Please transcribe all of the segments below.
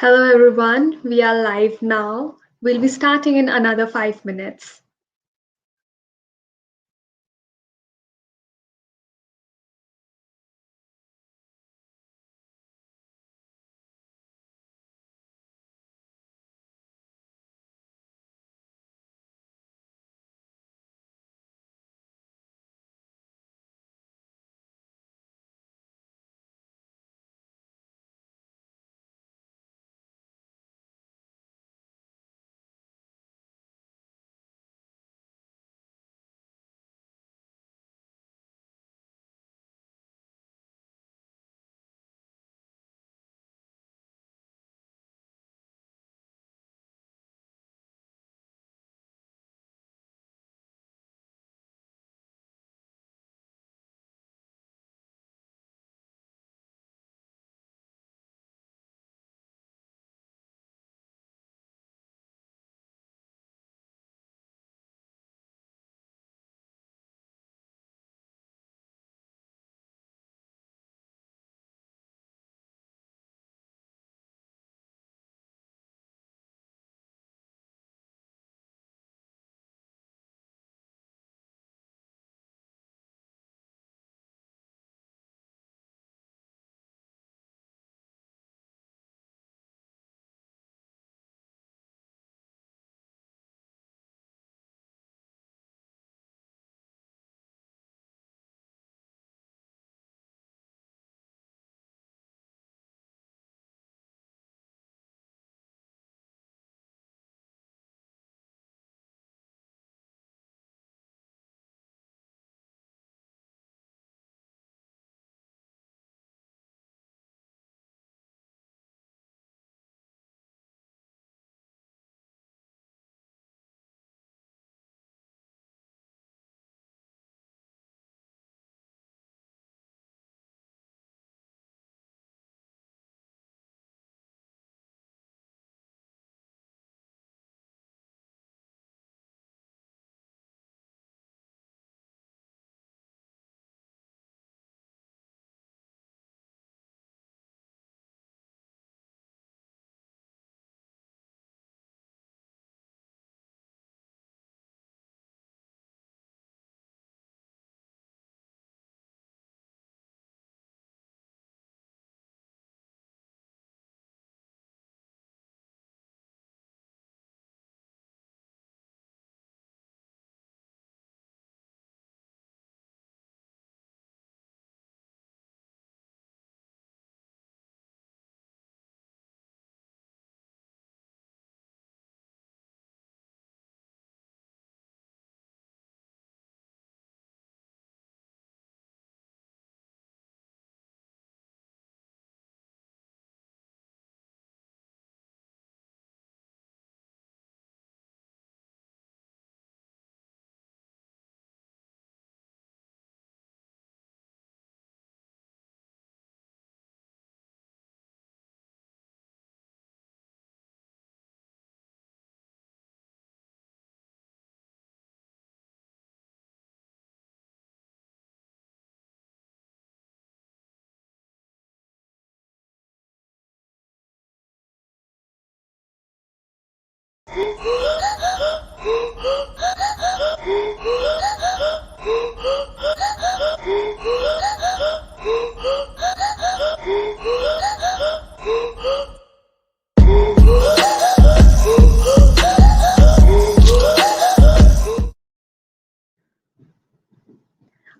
Hello everyone, we are live now. We'll be starting in another 5 minutes.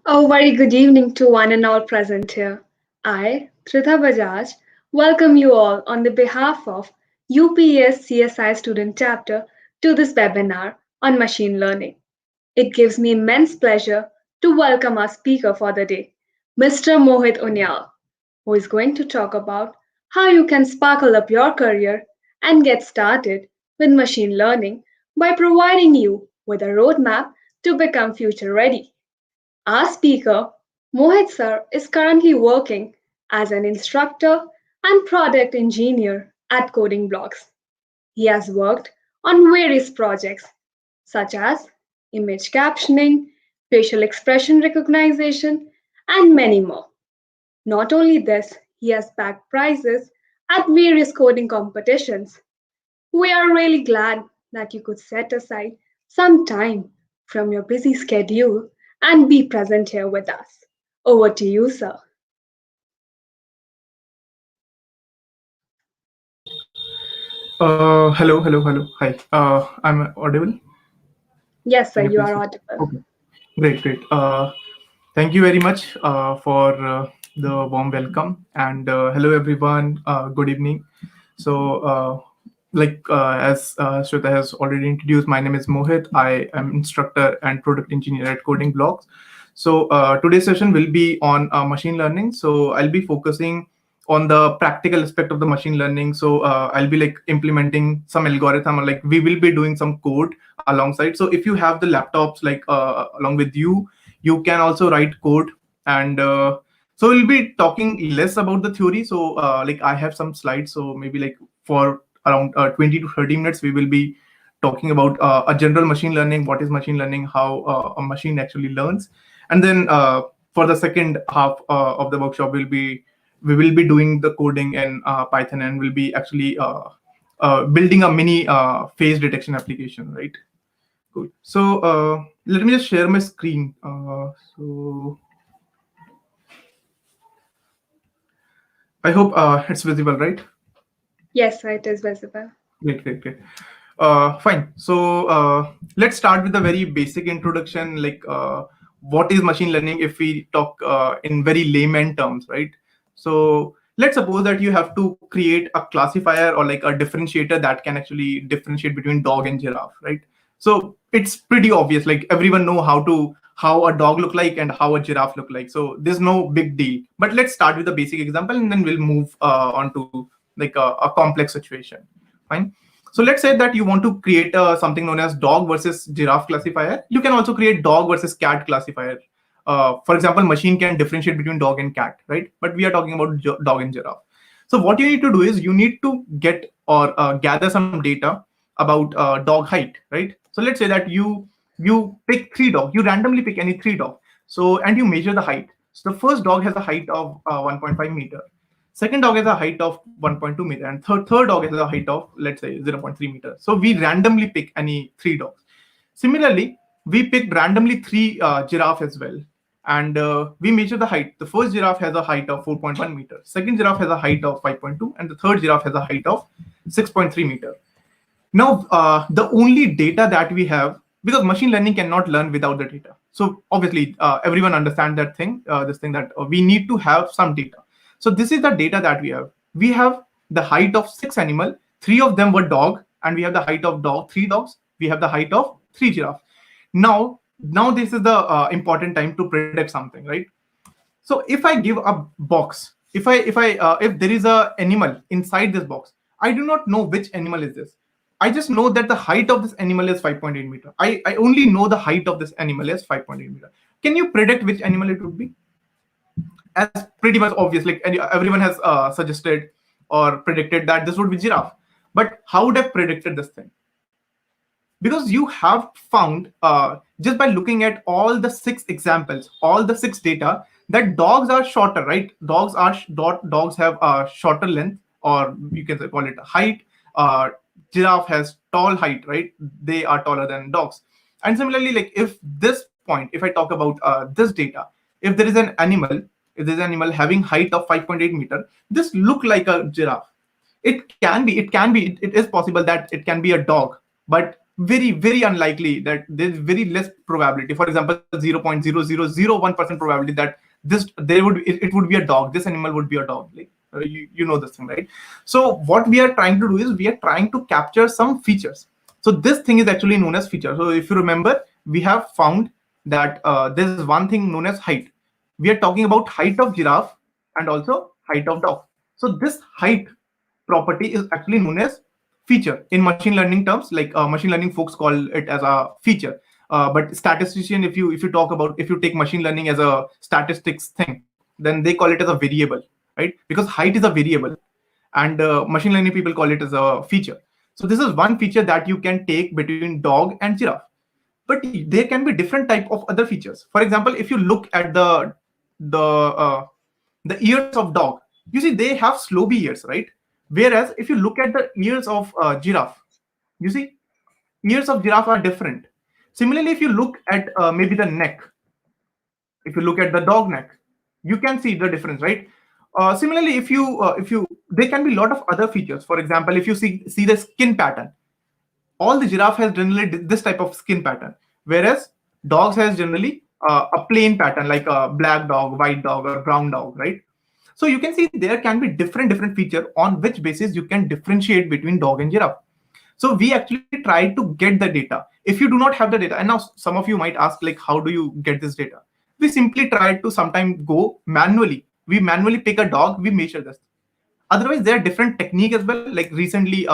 A very good evening to one and all present here. I, Trita Bajaj, welcome you all on the behalf of UPES-CSI student chapter to this webinar on machine learning. It gives me immense pleasure to welcome our speaker for the day, Mr. Mohit Uniyal, who is going to talk about how you can sparkle up your career and get started with machine learning by providing you with a roadmap to become future ready. Our speaker, Mohit sir, is currently working as an instructor and product engineer at Coding Blocks. He has worked on various projects such as image captioning, facial expression recognition, and many more. Not only this, he has bagged prizes at various coding competitions. We are really glad that you could set aside some time from your busy schedule and be present here with us. Over to you, sir. Hello. Hi. I'm audible. Yes, sir, Can you you please? are audible. Okay. Great. Thank you very much for the warm welcome and hello everyone. Good evening. So, as Shweta has already introduced, my name is Mohit. I am instructor and product engineer at Coding Blocks. So today's session will be on machine learning. So I'll be focusing on the practical aspect of the machine learning. So I'll be like implementing some algorithm, or like we will be doing some code alongside. So if you have the laptops like along with you, you can also write code. And so we'll be talking less about the theory. So like I have some slides. So maybe like for around 20 to 30 minutes, we will be talking about a general machine learning, what is machine learning, how a machine actually learns. And then for the second half of the workshop, we will be doing the coding in Python, and we'll be actually building a mini phase detection application, right? Cool. So let me just share my screen. So I hope it's visible, right? Yes, sir, it is visible. Great. Fine. So let's start with a very basic introduction, like what is machine learning if we talk in very layman terms, right? So let's suppose that you have to create a classifier or like a differentiator that can actually differentiate between dog and giraffe, right? So it's pretty obvious, like everyone know how a dog look like and how a giraffe look like. So there's no big deal. But let's start with a basic example, and then we'll move on to like a complex situation. Fine. So let's say that you want to create something known as dog versus giraffe classifier. You can also create dog versus cat classifier. For example, machine can differentiate between dog and cat, right? But we are talking about dog and giraffe. So what you need to do is you need to get or gather some data about dog height, right? So let's say that you pick three dog, you randomly pick any three dog. So and you measure the height. So the first dog has a height of 1.5 meter. Second dog has a height of 1.2 meter, and third dog has a height of, let's say, 0.3 meter. So we randomly pick any three dogs. Similarly, we picked randomly three giraffe as well, and we measure the height. The first giraffe has a height of 4.1 meter. Second giraffe has a height of 5.2, and the third giraffe has a height of 6.3 meter. Now, the only data that we have, because machine learning cannot learn without the data. So obviously, everyone understand that thing, this thing that we need to have some data. So this is the data that we have. We have the height of six animal, three of them were dog, and we have the height of dog, three dogs. We have the height of three giraffe. Now this is the important time to predict something, right? So if I give a box, if there is a animal inside this box, I do not know which animal is this. I just know that the height of this animal is 5.8 meter. I only know the height of this animal is 5.8 meter. Can you predict which animal it would be? As pretty much obvious, like everyone has suggested or predicted that this would be giraffe. But how would I predicted this thing? Because you have found just by looking at all the six examples, all the six data, that dogs are shorter, right? Dogs have a shorter length, or you can call it height. uh, Giraffe has tall height, right? They are taller than dogs. And similarly, like if this point, if I talk about this data, if there is an animal, if there's an animal having height of 5.8 meter, this look like a giraffe. It is possible that it can be a dog, but very unlikely, that there's very less probability. For example, 0.0001% probability that it would be a dog, this animal would be a dog. Like you know this thing, right? So what we are trying to do is we are trying to capture some features. So this thing is actually known as feature. So if you remember, we have found that there is one thing known as height. We are talking about height of giraffe and also height of dog. So this height property is actually known as feature in machine learning terms. Like machine learning folks call it as a feature. But statistician, if you take machine learning as a statistics thing, then they call it as a variable, right? Because height is a variable, and machine learning people call it as a feature. So this is one feature that you can take between dog and giraffe. But there can be different type of other features. For example, if you look at the uh, the ears of dog, you see they have slopy ears, right? Whereas if you look at the ears of giraffe, you see ears of giraffe are different. Similarly, if you look at maybe the neck, if you look at the dog neck, you can see the difference, right? Similarly, if you there can be a lot of other features. For example, if you see the skin pattern, all the giraffe has generally this type of skin pattern, whereas dogs has generally a plain pattern like a black dog, white dog, or brown dog, right? So you can see there can be different feature on which basis you can differentiate between dog and giraffe. So we actually try to get the data. If you do not have the data, and now some of you might ask, like, how do you get this data? We simply try to sometimes go manually. We manually pick a dog, we measure this. Otherwise, there are different technique as well. Like recently,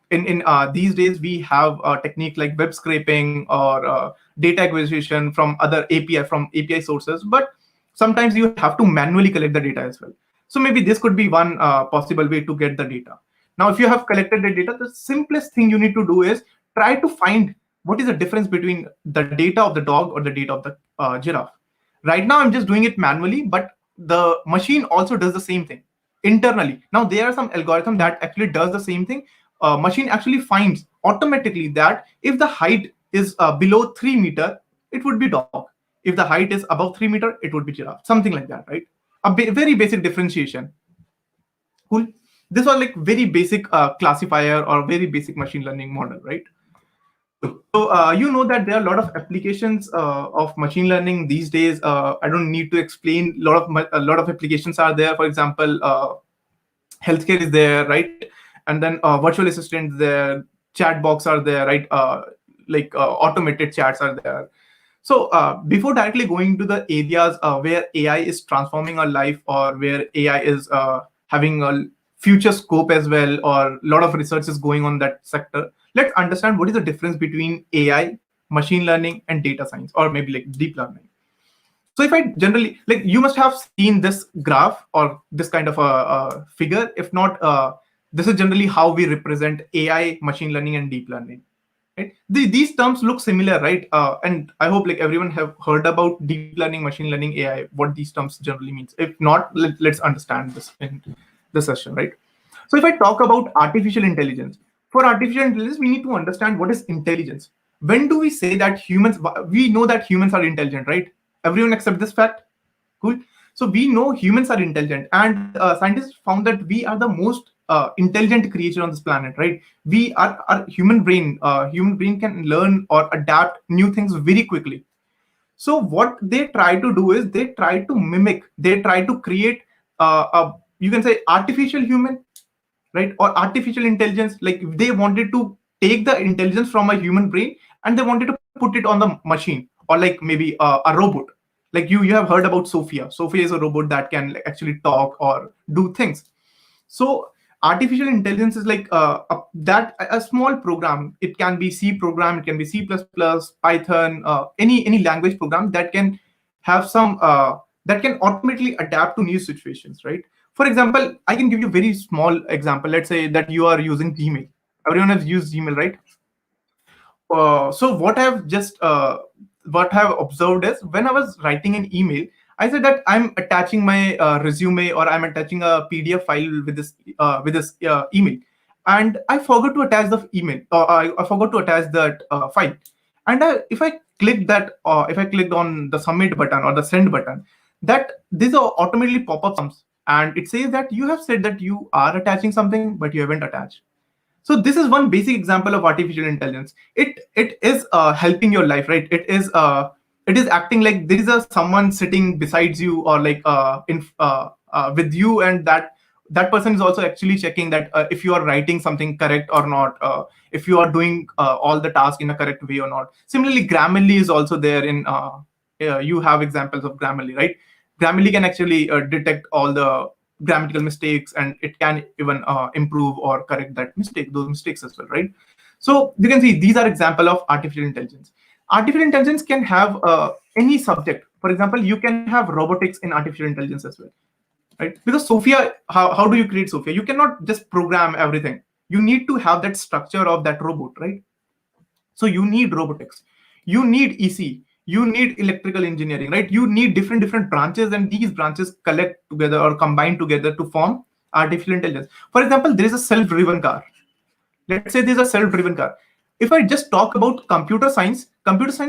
in these days, we have a technique like web scraping or data acquisition from other API sources. But sometimes you have to manually collect the data as well. So maybe this could be one possible way to get the data. Now, if you have collected the data, the simplest thing you need to do is try to find what is the difference between the data of the dog or the data of the giraffe. Right now, I'm just doing it manually, but the machine also does the same thing internally. Now, there are some algorithm that actually does the same thing. Machine actually finds automatically that if the height is below 3 meter, it would be dog. If the height is above 3 meter, it would be giraffe. Something like that, right? Very basic differentiation. Cool. This was like very basic classifier or very basic machine learning model, right? So you know that there are a lot of applications of machine learning these days. I don't need to explain. A lot of applications are there. For example, healthcare is there, right? And then virtual assistants there, chat box are there, right? Automated chats are there. So before directly going to the areas where AI is transforming our life, or where AI is having a future scope as well, or a lot of research is going on that sector, let's understand what is the difference between AI, machine learning, and data science, or maybe like deep learning. So if I generally, like, you must have seen this graph or this kind of a figure. If not, this is generally how we represent AI, machine learning, and deep learning, right? These terms look similar, right? And I hope like everyone have heard about deep learning, machine learning, AI, what these terms generally means. If not, let's understand this in this session, right? So if I talk about artificial intelligence, for artificial intelligence, we need to understand what is intelligence. When do we say that humans, we know that humans are intelligent, right? Everyone accept this fact? Cool. So we know humans are intelligent, and scientists found that we are the most intelligent creature on this planet, right? We are our human brain can learn or adapt new things very quickly. So what they try to do is they try to mimic, they try to create a, you can say, artificial human, right? Or artificial intelligence. Like they wanted to take the intelligence from a human brain and they wanted to put it on the machine, or like maybe a robot. Like you have heard about Sophia is a robot that can like actually talk or do things. So artificial intelligence is like a small program. It can be C program, it can be C++, Python, any language program that can have some that can automatically adapt to new situations, right? For example, I can give you a very small example. Let's say that you are using Gmail. Everyone has used Gmail, right? So what I've observed is when I was writing an email, I said that I'm attaching my resume, or I'm attaching a PDF file with this email, and I forgot to attach the email, or I forgot to attach that file. And if I clicked on the submit button or the send button, that these are automatically pop-up comes, and it says that you have said that you are attaching something, but you haven't attached. So this is one basic example of artificial intelligence. It is helping your life, right? It is acting like there is a someone sitting besides you, or like in with you, and that person is also actually checking that if you are writing something correct or not, if you are doing all the task in a correct way or not. Similarly, Grammarly is also there in you have examples of Grammarly, right? Grammarly can actually detect all the grammatical mistakes, and it can even improve or correct those mistakes as well, right? So you can see these are example of artificial intelligence. Artificial intelligence can have any subject. For example, you can have robotics in artificial intelligence as well, right? Because Sophia, how do you create Sophia? You cannot just program everything. You need to have that structure of that robot, right? So you need robotics, you need EC, you need electrical engineering, right? You need different branches, and these branches collect together or combine together to form artificial intelligence. For example, there is a self-driven car. Let's say there's a self-driven car. If I just talk about computer science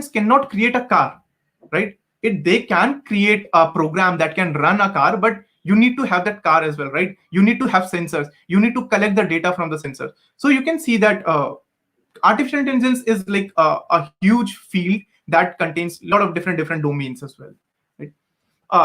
cannot create a car, right? They can create a program that can run a car, but you need to have that car as well, right? You need to have sensors, you need to collect the data from the sensors. So you can see that artificial intelligence is like a huge field that contains a lot of different domains as well, right?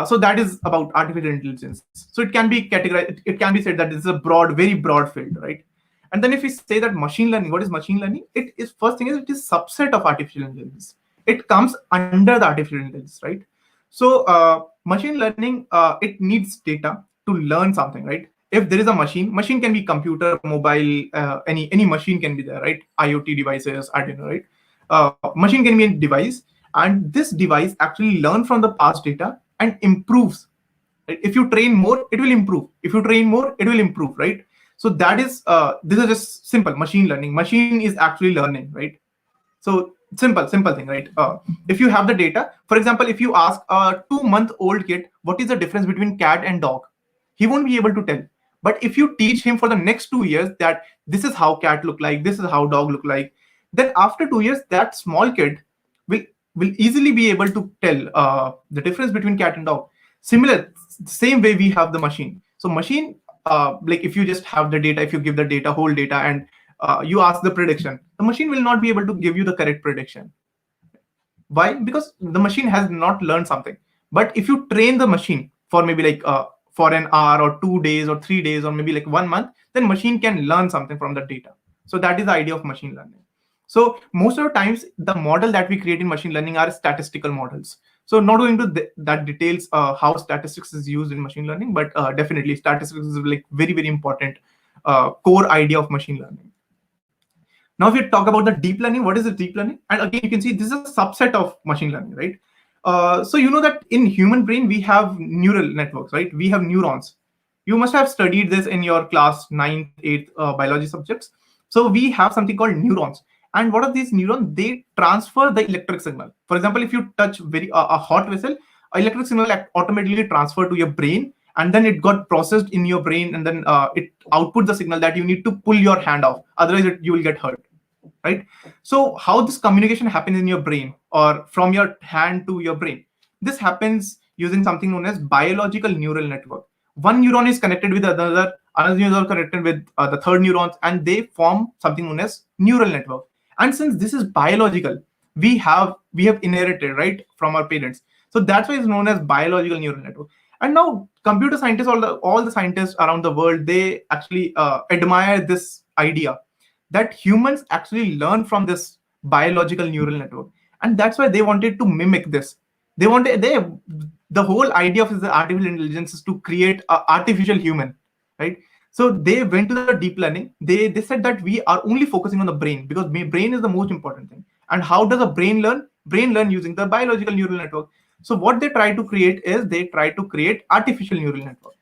So that is about artificial intelligence. So it can be categorized, it can be said that this is a broad, very broad field, right? And then if we say that machine learning, what is machine learning? It is, first thing is, it is subset of artificial intelligence. It comes under the artificial intelligence, right? So machine learning, it needs data to learn something, right? If there is a machine can be computer, mobile, any machine can be there, right? IoT devices, Arduino, right? Machine can be a device, and this device actually learn from the past data and improves, right? If you train more, it will improve. If you train more, it will improve, right? So that is this is just simple machine learning. Machine is actually learning, right? So simple thing, right? If you have the data, for example, if you ask a 2-month old kid what is the difference between cat and dog, he won't be able to tell. But if you teach him for the next 2 years that this is how cat look like, this is how dog look like, then after 2 years that small kid will will easily be able to tell the difference between cat and dog. Similar, same way we have the machine. So machine, like if you just have the data, if you give the data, whole data, and you ask the prediction, the machine will not be able to give you the correct prediction. Why? Because the machine has not learned something. But if you train the machine for maybe like for an hour or 2 days or 3 days or maybe like 1 month, then machine can learn something from the data. So that is the idea of machine learning. So most of the times the model that we create in machine learning are statistical models. So not going into that details how statistics is used in machine learning, but definitely statistics is like very important core idea of machine learning. Now, if we talk about the deep learning, what is the deep learning? And again, you can see this is a subset of machine learning, right? So you know that in human brain we have neural networks, right? We have neurons. You must have studied this in your class 9th, 8th biology subjects. So we have something called neurons. And what are these neurons? They transfer the electric signal. For example, if you touch a hot vessel, electric signal automatically transfer to your brain, and then it got processed in your brain, and then it output the signal that you need to pull your hand off, otherwise you will get hurt, right? So how this communication happens in your brain or from your hand to your brain? This happens using something known as biological neural network. One neuron is connected with another neuron connected with the third neurons, and they form something known as neural network. And since this is biological, we have inherited, right, from our parents. So that's why it's known as biological neural network. And now computer scientists, all the scientists around the world, they actually admire this idea that humans actually learn from this biological neural network, and that's why they wanted to mimic this. The whole idea of the artificial intelligence is to create an artificial human, right? So they went to the deep learning. They said that we are only focusing on the brain because brain is the most important thing. And how does a brain learn using the biological neural network? So what they try to create is they try to create artificial neural network.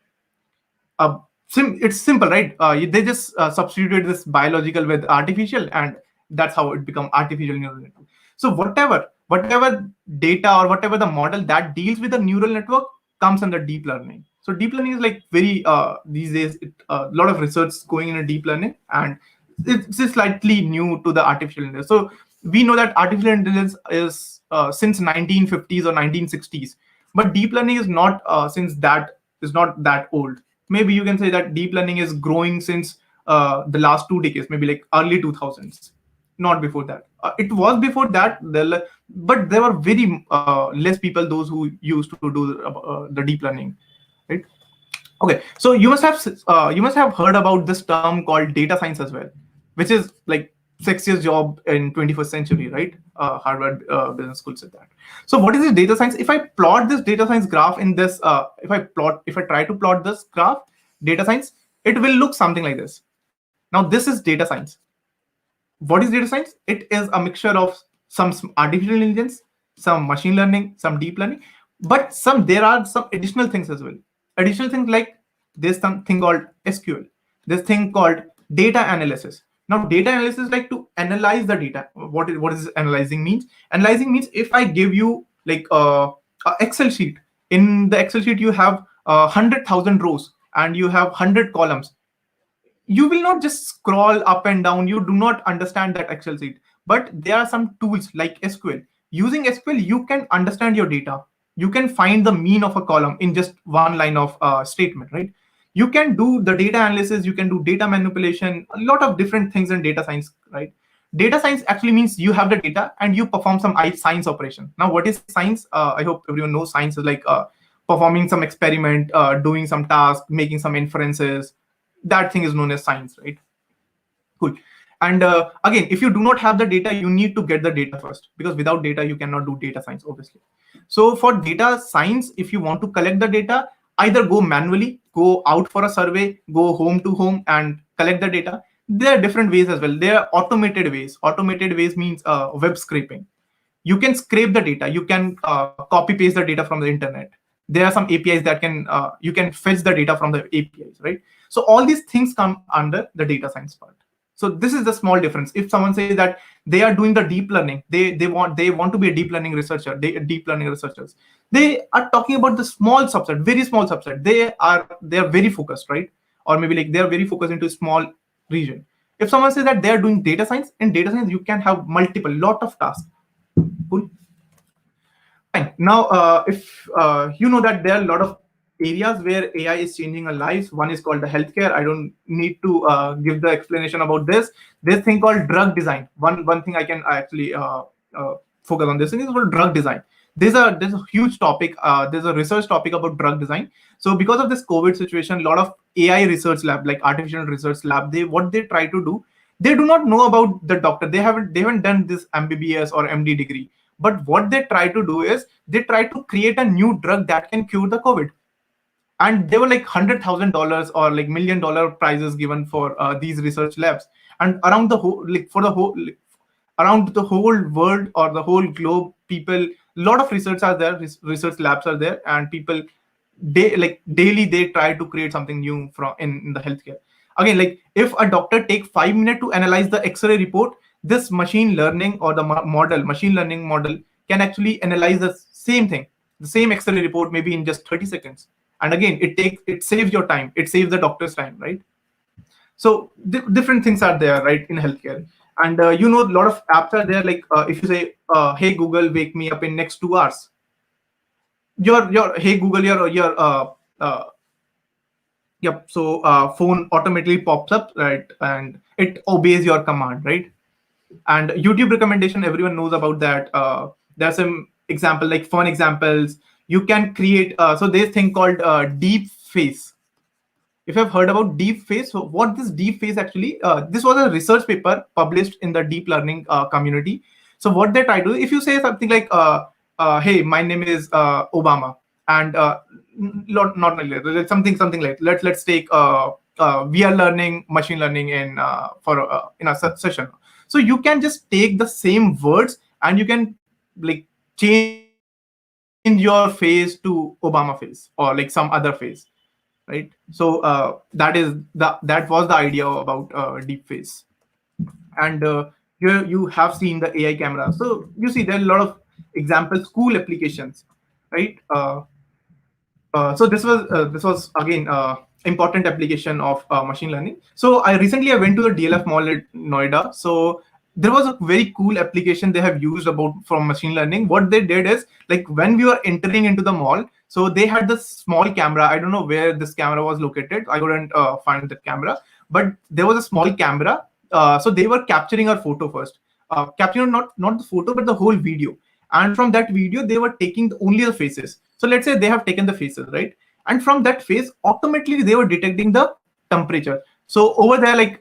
It's simple, right? They just substituted this biological with artificial, and that's how it become artificial neural network. So whatever data or whatever the model that deals with the neural network comes under deep learning. So deep learning is like very these days a lot of research going in a deep learning, and it's slightly new to the artificial intelligence. So we know that artificial intelligence is since 1950s or 1960s, but deep learning is not is not that old. Maybe you can say that deep learning is growing since the last 2 decades, maybe like early 2000s, not before that. It was before that, but there were very less people, those who used to do the deep learning, right? Okay, so you must have heard about this term called data science as well, which is like sexiest job in 21st century, right? Harvard Business School said that. So what is this data science? If I plot this data science graph in this, if I try to plot this graph, data science, it will look something like this. Now this is data science. What is data science? It is a mixture of some artificial intelligence, some machine learning, some deep learning, but there are some additional things as well. Additional things like there's something called SQL, this thing called data analysis. Now data analysis is like to analyze the data. What is analyzing means? Analyzing means if I give you like a Excel sheet. In the Excel sheet you have 100,000 rows, and you have 100 columns, you will not just scroll up and down. You do not understand that Excel sheet. But there are some tools like SQL. Using SQL, you can understand your data. You can find the mean of a column in just one line of statement, right? You can do the data analysis, you can do data manipulation, a lot of different things in data science, right? Data science actually means you have the data and you perform some science operation. Now, what is science? I hope everyone knows science is like performing some experiment, doing some task, making some inferences. That thing is known as science, right? Cool. And again, if you do not have the data, you need to get the data first, because without data you cannot do data science, obviously. So for data science, if you want to collect the data, either go manually, go out for a survey, go home to home and collect the data. There are different ways as well. There are automated ways. Automated ways means web scraping. You can scrape the data, you can copy paste the data from the internet. There are some APIs that can you can fetch the data from the APIs, right? So all these things come under the data science part. So this is the small difference. If someone says that they are doing the deep learning, they want to be a deep learning researcher, deep learning researchers, they are talking about the small subset, very small subset. They are very focused, right? Or maybe like they are very focused into a small region. If someone says that they are doing data science, in data science you can have multiple lot of tasks. Cool. Fine. Now, if you know that there are a lot of areas where AI is changing our lives. One is called the healthcare. I don't need to give the explanation about this. This thing called drug design. One thing I can actually focus on. This thing is called drug design. There's a huge topic. There's a research topic about drug design. So because of this COVID situation, a lot of AI research lab, like artificial research lab, what they try to do, they do not know about the doctor. They haven't done this MBBS or MD degree. But what they try to do is they try to create a new drug that can cure the COVID. And there were like $100,000 or like $1 million prizes given for these research labs. And around the whole, like for the whole, like, around the whole world or the whole globe, people, a lot of research are there, research labs are there, and people, they like daily they try to create something new from in the healthcare. Again, like if a doctor take 5 minutes to analyze the X-ray report, this machine learning or the machine learning model can actually analyze the same thing, the same X-ray report, maybe in just 30 seconds. And again, it saves your time, it saves the doctor's time, right? So different things are there, right, in healthcare. And a lot of apps are there, like if you say hey Google, wake me up in next 2 hours, your hey Google, uh, yep, so phone automatically pops up, right, and it obeys your command, right? And YouTube recommendation, everyone knows about that. There's some example, like fun examples. You can create so there's thing called deep face. If you've heard about deep face, so what this deep face actually, this was a research paper published in the deep learning community. So what they try to do, if you say something like hey, my name is Obama, and not like that, something like, let's take we are learning machine learning in in a session. So you can just take the same words and you can like change your face to Obama face or like some other face, right? So that was the idea about deep face. And here you have seen the AI camera. So you see there are a lot of example school applications, right? So this was again important application of machine learning. So I went to the DLF Mall at Noida. So there was a very cool application they have used about from machine learning. What they did is, like, when we were entering into the mall, so they had this small camera. I don't know where this camera was located. I couldn't find the camera, but there was a small camera. So they were capturing our photo first, capturing not the photo but the whole video. And from that video they were taking only the faces. So let's say they have taken the faces, right? And from that face automatically they were detecting the temperature. So over there, like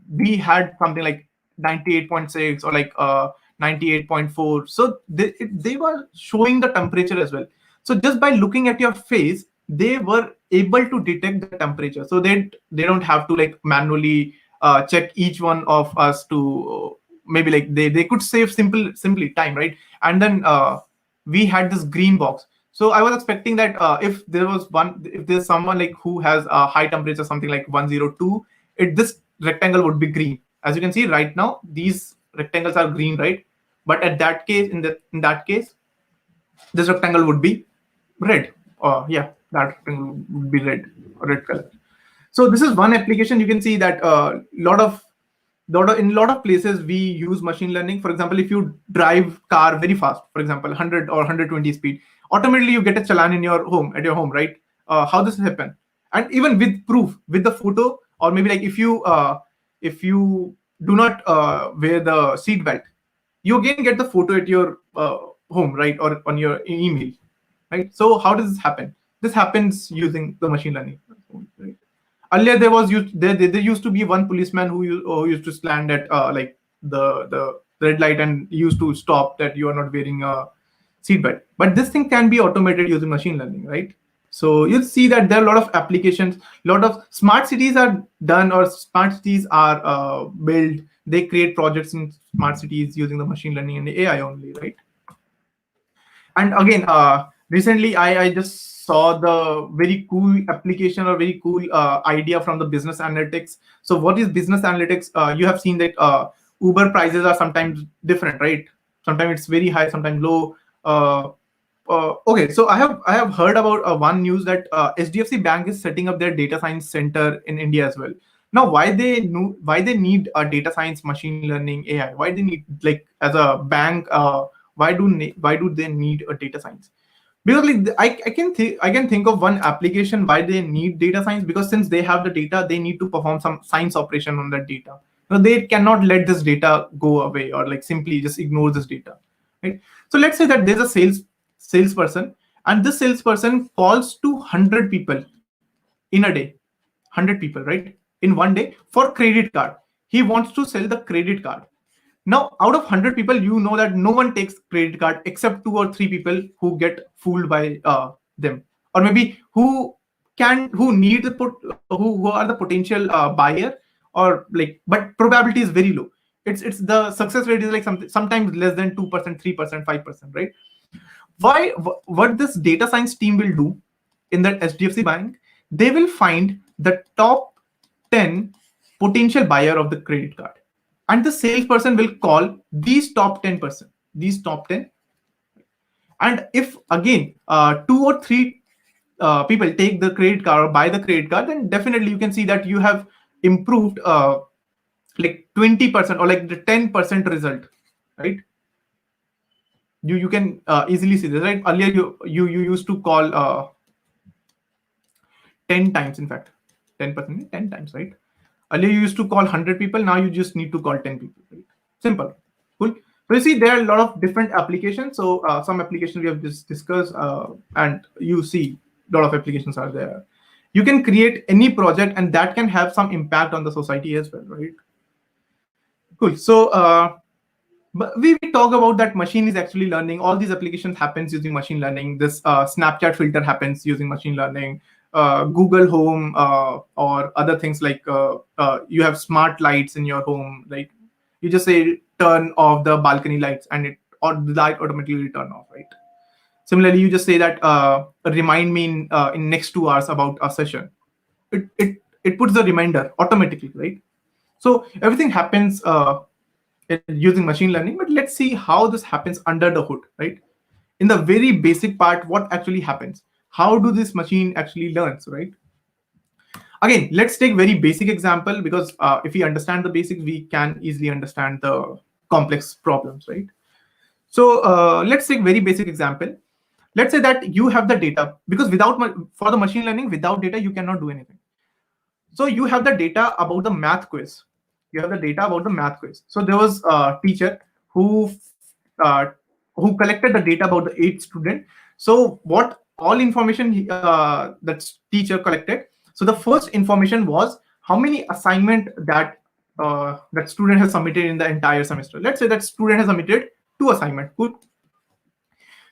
we had something like 98.6 or like 98.4. So they were showing the temperature as well. So just by looking at your face, they were able to detect the temperature. So they don't have to like manually check each one of us to maybe like they could save simply time, right? And then we had this green box. So I was expecting that if there's someone like who has a high temperature, something like 102, this rectangle would be green. As you can see right now, these rectangles are green, right? But at that case, in that case, this rectangle would be red. Yeah, that rectangle would be red. red color. So this is one application. You can see that in a lot of places we use machine learning. For example, if you drive car very fast, for example 100 or 120 speed, automatically you get a challan in your home, at your home, right? How this happen? And even with proof, with the photo, or maybe like if you do not wear the seat belt, you again get the photo at your home, right, or on your email, right? So how does this happen? This happens using the machine learning, right? Earlier there used to be one policeman who used to stand at like the red light and used to stop that you are not wearing a seatbelt. But this thing can be automated using machine learning, right? So you'll see that there are a lot of applications, a lot of smart cities are done, or smart cities are built. They create projects in smart cities using the machine learning and the AI only, right? And again, recently I just saw the very cool application or very cool idea from the business analytics. So what is business analytics? You have seen that Uber prices are sometimes different, right? Sometimes it's very high, sometimes low. Okay, so I have heard about one news that HDFC Bank is setting up their data science center in India as well. Now, why they need a data science, machine learning, AI? Why they need, like, as a bank? Why do they need a data science? Because like I can think of one application why they need data science, because since they have the data, they need to perform some science operation on that data. Now, they cannot let this data go away, or like simply just ignore this data, right? So let's say that there's a salesperson, and this salesperson calls to 100 people in a day. 100 people, right, in one day, for credit card. He wants to sell the credit card. Now, out of 100 people, you know that no one takes credit card except 2 or 3 people who get fooled by them, or maybe who need the who are the potential buyer, or like, but probability is very low. It's the success rate is like sometimes less than 2%, 3%, 5%, right? What this data science team will do in that HDFC Bank, they will find the top 10 potential buyer of the credit card, and the salesperson will call these top 10%, these top 10. And if again 2 or 3 people take the credit card or buy the credit card, then definitely you can see that you have improved like 20%, or like the 10% result, right? You can easily see this, right? Earlier you used to call 10 times, in fact 10%, 10 times, right? Earlier you used to call 100 people, now you just need to call 10 people, right? Simple. Cool. So you see there are a lot of different applications. So some applications we have just discussed, and you see a lot of applications are there. You can create any project, and that can have some impact on the society as well, right? Cool. So but we talk about that machine is actually learning. All these applications happens using machine learning. This Snapchat filter happens using machine learning. Google Home, or other things like you have smart lights in your home. Like, you just say turn off the balcony lights, and or the light automatically turn off, right? Similarly, you just say that remind me in next 2 hours about a session. It puts the reminder automatically, right? So everything happens using machine learning. But let's see how this happens under the hood, right? In the very basic part, what actually happens? How do this machine actually learns, right? Again, let's take very basic example, because if we understand the basics, we can easily understand the complex problems, right? So let's take very basic example. Let's say that you have the data, because for the machine learning, without data you cannot do anything. So you have the data about the math quiz. You have the data about the math quiz. So there was a teacher uh, who collected the data about the 8 student. So what all information that teacher collected. So the first information was how many assignment that student has submitted in the entire semester. Let's say that student has submitted 2 assignments. Good.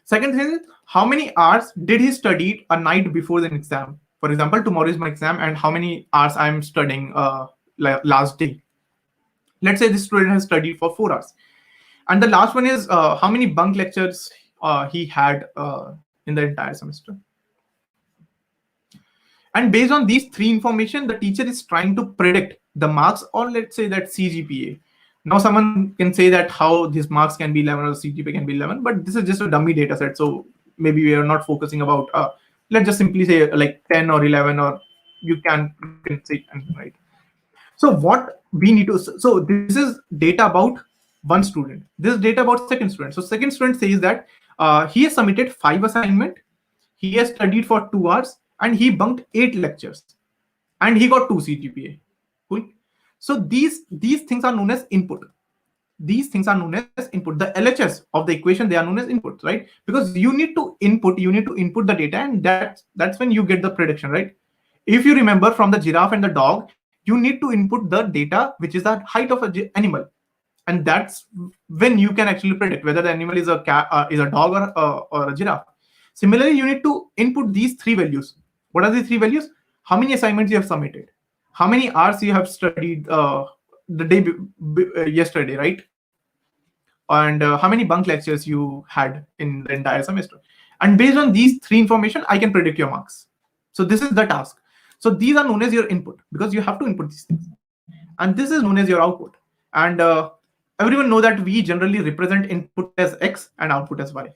Second thing is, how many hours did he study a night before the exam? For example, tomorrow is my exam, and how many hours I am studying last day? Let's say this student has studied for 4 hours. And the last one is how many bunk lectures he had in the entire semester. And based on these 3 information, the teacher is trying to predict the marks, or let's say that CGPA. Now someone can say that how these marks can be 11 or CGPA can be 11, but this is just a dummy data set. So maybe we are not focusing about, let's just simply say like 10 or 11 or you can see and write. So what we need to, so this is data about one student, this is data about second student. So second student says that he has submitted 5 assignment, he has studied for 2 hours, and he bunked 8 lectures, and he got 2 CGPA. Cool. So these things are known as input. These things are known as input. The LHS of the equation, they are known as inputs, right? Because you need to input the data, and that's when you get the prediction, right? If you remember from the giraffe and the dog, you need to input the data which is the height of a animal, and that's when you can actually predict whether the animal is a cat, is a dog, or a giraffe. Similarly, you need to input these 3 values. What are the 3 values? How many assignments you have submitted, how many hours you have studied the day yesterday, right? And how many bunk lectures you had in the entire semester. And based on these 3 information, I can predict your marks. So this is the task. So these are known as your input, because you have to input these things, and this is known as your output. And everyone know that we generally represent input as x and output as y,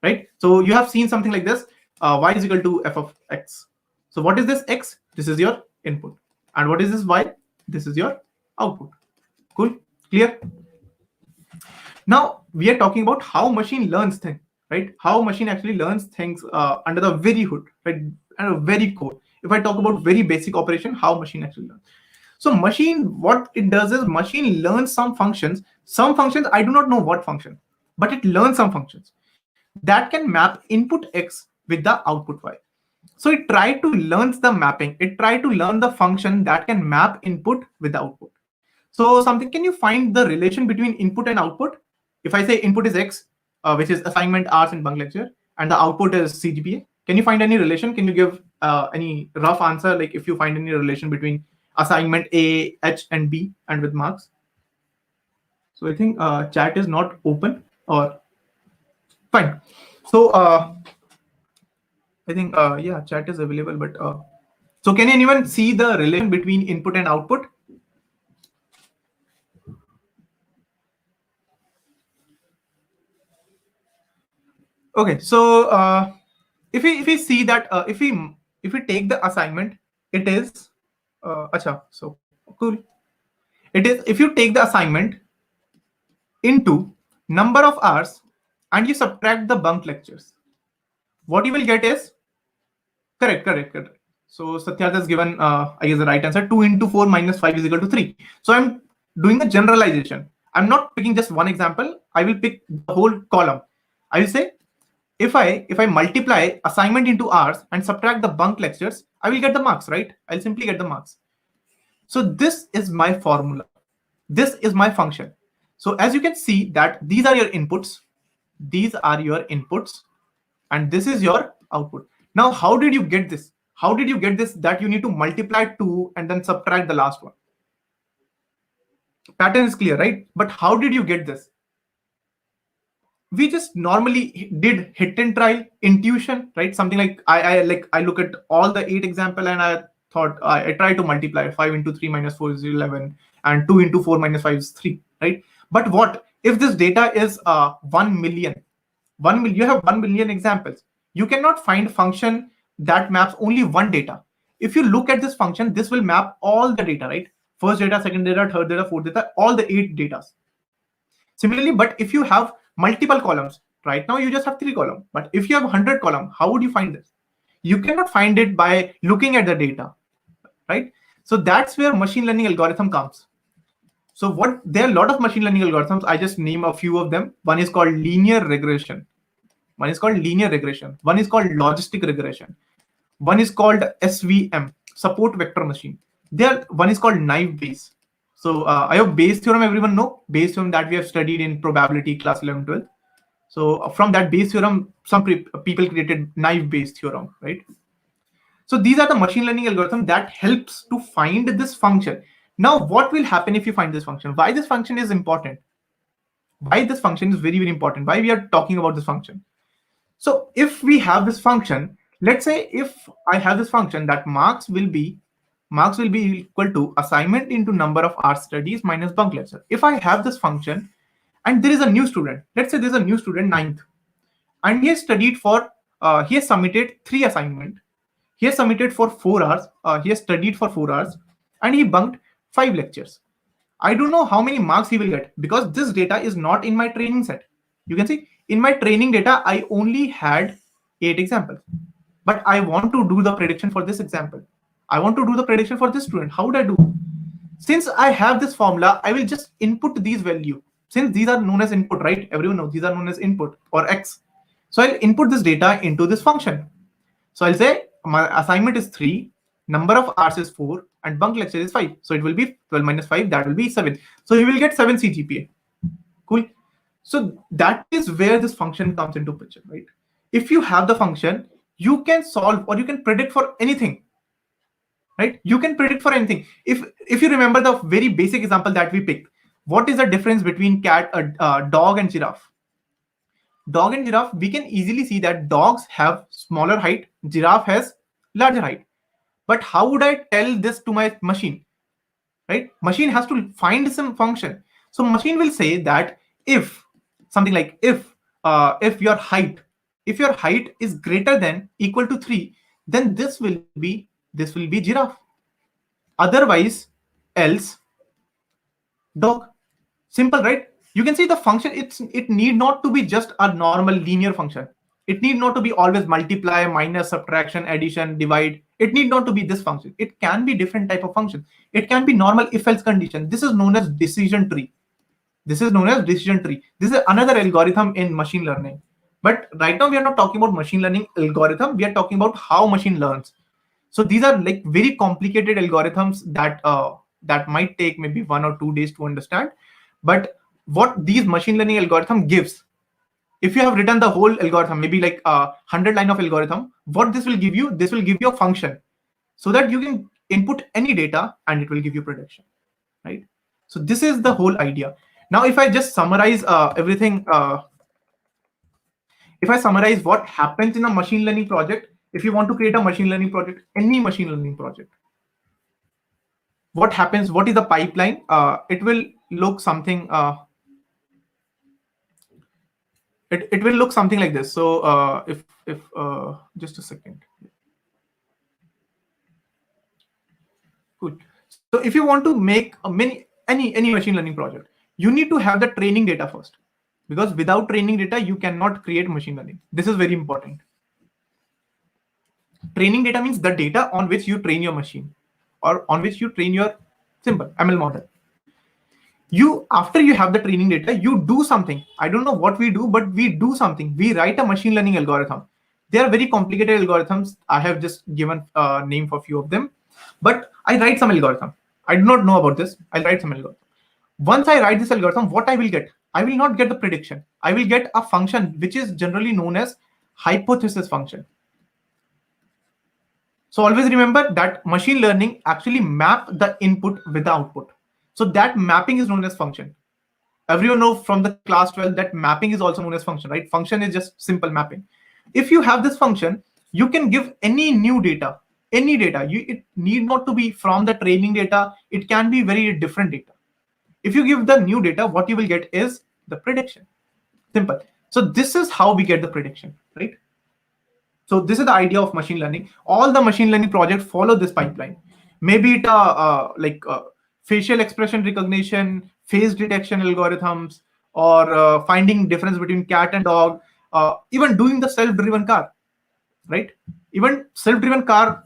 right? So you have seen something like this, y is equal to f of x. So what is this x? This is your input. And what is this y? This is your output. Cool. Clear? Now we are talking about how machine learns things, right? How machine actually learns things under the very hood, right? And a very core. If I talk about very basic operation, how machine actually learns. So machine, what it does is machine learns some functions. Some functions I do not know what function, but it learns some functions that can map input x with the output y. So it try to learn the mapping. It try to learn the function that can map input with the output. So something, can you find the relation between input and output? If I say input is X, which is assignment, hours, and bunk lecture, and the output is CGPA, can you find any relation? Can you give any rough answer, like if you find any relation between assignment A, H, and B, and with marks? So I think chat is not open, or fine. So I think yeah, chat is available, but so can anyone see the relation between input and output? Okay, so if we see that if we take the assignment, it is acha, so cool. It is, if you take the assignment into number of hours and you subtract the bunk lectures, what you will get is correct. So Satyarth has given I guess the right answer. 2 into 4 minus 5 is equal to 3. So I'm doing a generalization. I'm not picking just one example. I will pick the whole column. I will say, if I multiply assignment into hours and subtract the bunk lectures, I will get the marks, right? I'll simply get the marks. So this is my formula. This is my function. So as you can see that these are your inputs, these are your inputs, and this is your output. Now, how did you get this? How did you get this that you need to multiply 2 and then subtract the last one? Pattern is clear, right? But how did you get this? We just normally did hit and try, intuition, right? Something like I look at all the 8 example and I thought I try to multiply 5 into 3 minus 4 is 11, and 2 into 4 minus 5 is 3, right? But what if this data is 1 million? 1 million, you have 1 million examples. You cannot find function that maps only one data. If you look at this function, this will map all the data, right? First data, second data, third data, fourth data, all the 8 data. Similarly, but if you have multiple columns, right now you just have 3 columns. But if you have 100 column, how would you find this? You cannot find it by looking at the data, right? So that's where machine learning algorithm comes. So what, there are a lot of machine learning algorithms. I just name a few of them. One is called linear regression. One is called linear regression. One is called logistic regression. One is called SVM, support vector machine. There, one is called naive Bayes. So I hope Bayes theorem everyone know. Bayes theorem that we have studied in probability class 11, 12. So from that Bayes theorem, some people created naive Bayes theorem, right? So these are the machine learning algorithm that helps to find this function. Now, what will happen if you find this function? Why this function is important? Why this function is very, very important? Why we are talking about this function? So if we have this function, let's say if I have this function that marks will be equal to assignment into number of hours studies minus bunk lecture. If I have this function and there is a new student, let's say there's a new student, ninth, and he has studied for he has submitted 3 assignment, He has submitted for 4 hours. He has studied for 4 hours, and he bunked 5 lectures. I don't know how many marks he will get because this data is not in my training set. You can see in my training data, I only had 8 examples. But I want to do the prediction for this example. I want to do the prediction for this student. How would I do? Since I have this formula, I will just input these value. Since these are known as input, right? Everyone knows these are known as input or X. So I'll input this data into this function. So I'll say my assignment is 3, number of hours is 4, and bunk lecture is 5. So it will be 12 minus 5, that will be 7. So you will get 7 CGPA. Cool. So that is where this function comes into picture, right? If you have the function, you can solve or you can predict for anything, right? You can predict for anything. If you remember the very basic example that we picked, what is the difference between dog and giraffe? Dog and giraffe, we can easily see that dogs have smaller height, giraffe has larger height. But how would I tell this to my machine? Right? Machine has to find some function. So machine will say that if something like if your height is greater than equal to 3, then this will be giraffe. Otherwise, else dog. Simple, right? You can see the function. It need not to be just a normal linear function. It need not to be always multiply, minus, subtraction, addition, divide. It need not to be this function. It can be different type of function. It can be normal if-else condition. This is known as decision tree. This is known as decision tree. This is another algorithm in machine learning. But right now we are not talking about machine learning algorithm. We are talking about how machine learns. So these are like very complicated algorithms that might take maybe 1 or 2 days to understand. But what these machine learning algorithm gives, if you have written the whole algorithm, maybe like 100 line of algorithm, what this will give you? This will give you a function so that you can input any data and it will give you prediction, right? So this is the whole idea. Now, if I just summarize everything, if I summarize what happens in a machine learning project, if you want to create a machine learning project, any machine learning project, what happens? What is the pipeline? It will look something. It will look something like this. So if just a second. Good. So if you want to make any machine learning project, you need to have the training data first, because without training data you cannot create machine learning. This is very important. Training data means the data on which you train your machine or on which you train your simple ML model. After you have the training data, you do something. I don't know what we do, but we do something. We write a machine learning algorithm. They are very complicated algorithms. I have just given a name for a few of them, but I write some algorithm. I do not know about this. I'll write some algorithm. Once I write this algorithm, what I will get? I will not get the prediction. I will get a function which is generally known as hypothesis function. So always remember that machine learning actually map the input with the output. So that mapping is known as function. Everyone know from the class 12 that mapping is also known as function, right? Function is just simple mapping. If you have this function, you can give any new data, any data. It need not to be from the training data. It can be very different data. If you give the new data, what you will get is the prediction. Simple. So this is how we get the prediction, right? So this is the idea of machine learning. All the machine learning projects follow this pipeline. Maybe it facial expression recognition, face detection algorithms, or finding difference between cat and dog, even doing the self-driven car, right? Even self-driven car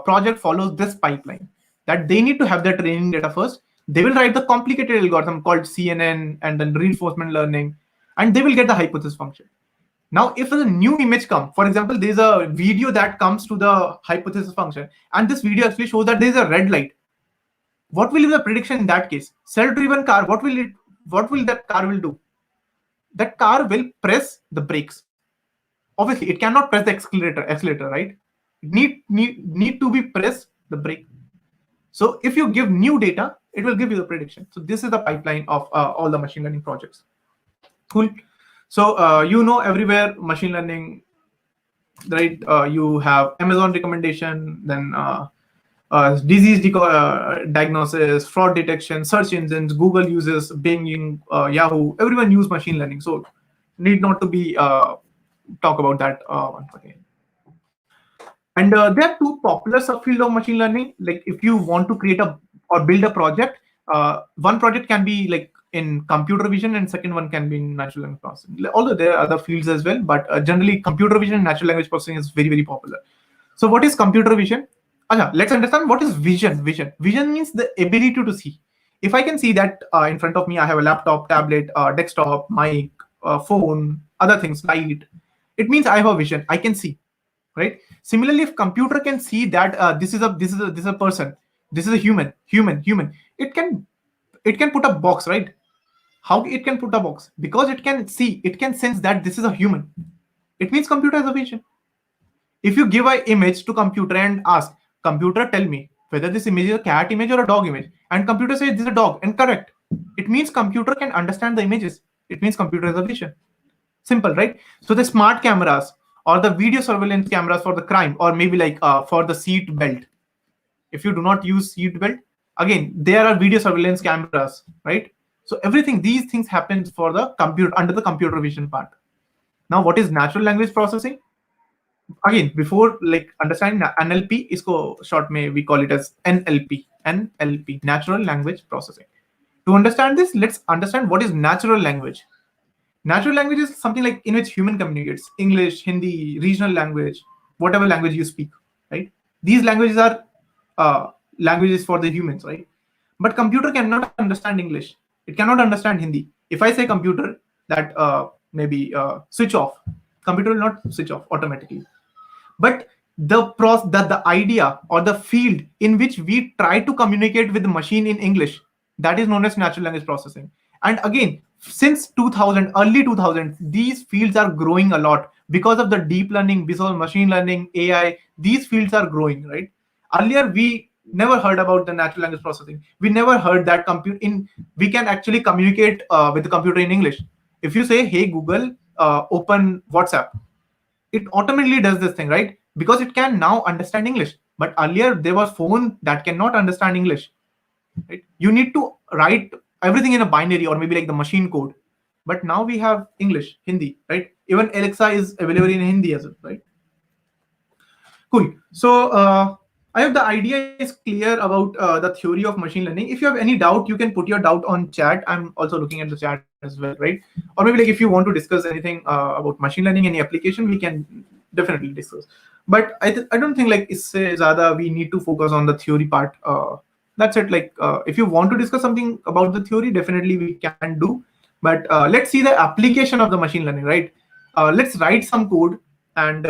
project follows this pipeline, that they need to have their training data first. They will write the complicated algorithm called CNN and then reinforcement learning, and they will get the hypothesis function. Now, if a new image comes, for example, there's a video that comes to the hypothesis function, and this video actually shows that there's a red light. What will be the prediction in that case? Self-driven car, what will that car will do? That car will press the brakes. Obviously, it cannot press the accelerator, right? Need to be press the brake. So if you give new data, it will give you the prediction. So this is the pipeline of all the machine learning projects. Cool. So everywhere machine learning, right? You have Amazon recommendation, then disease diagnosis, fraud detection, search engines, Google uses, Bing, Yahoo. Everyone use machine learning. So need not to be talk about that once again. And there are two popular subfields of machine learning. Like if you want to create a or build a project, one project can be like in computer vision, and second one can be in natural language processing. Although there are other fields as well, but generally computer vision and natural language processing is very very popular. So what is computer vision? Let's understand what is vision. Vision means the ability to see. If I can see that in front of me, I have a laptop, tablet, desktop, mic, phone, other things, light. It means I have a vision. I can see, right? Similarly, if computer can see that this is a person, this is a human, it can put a box, right? How it can put a box? Because it can see, it can sense that this is a human. It means computer has a vision. If you give an image to computer and ask computer, tell me whether this image is a cat image or a dog image, and computer says this is a dog, and correct, it means computer can understand the images. It means computer has a vision. Simple, right? So the smart cameras or the video surveillance cameras for the crime, or maybe like for the seat belt. If you do not use seat belt, again there are video surveillance cameras, right? So everything, these things happens for the computer under the computer vision part. Now, what is natural language processing? Again, before like understanding NLP, isko short may we call it as NLP, natural language processing. To understand this, let's understand what is natural language. Natural language is something like in which human communicates. English, Hindi, regional language, whatever language you speak, right? These languages are languages for the humans, right? But computer cannot understand English. It cannot understand Hindi. If I say computer that maybe switch off, computer will not switch off automatically. But the idea or the field in which we try to communicate with the machine in English, that is known as natural language processing. And again, since 2000, early 2000s, these fields are growing a lot because of the deep learning, visual machine learning, AI. These fields are growing, right? Earlier we never heard about the natural language processing. We never heard that we can actually communicate with the computer in English. If you say, hey Google, open WhatsApp, it automatically does this thing, right? Because it can now understand English. But earlier there was phone that cannot understand English, right? You need to write everything in a binary or maybe like the machine code. But now we have English, Hindi, right? Even Alexa is available in Hindi as well, right? Cool. So I hope the idea is clear about the theory of machine learning. If you have any doubt, you can put your doubt on chat. I'm also looking at the chat as well, right? Or maybe like if you want to discuss anything about machine learning, any application, we can definitely discuss. But I don't think like isse zyada we need to focus on the theory part. That's it. Like if you want to discuss something about the theory, definitely we can do. But let's see the application of the machine learning, right? Let's write some code and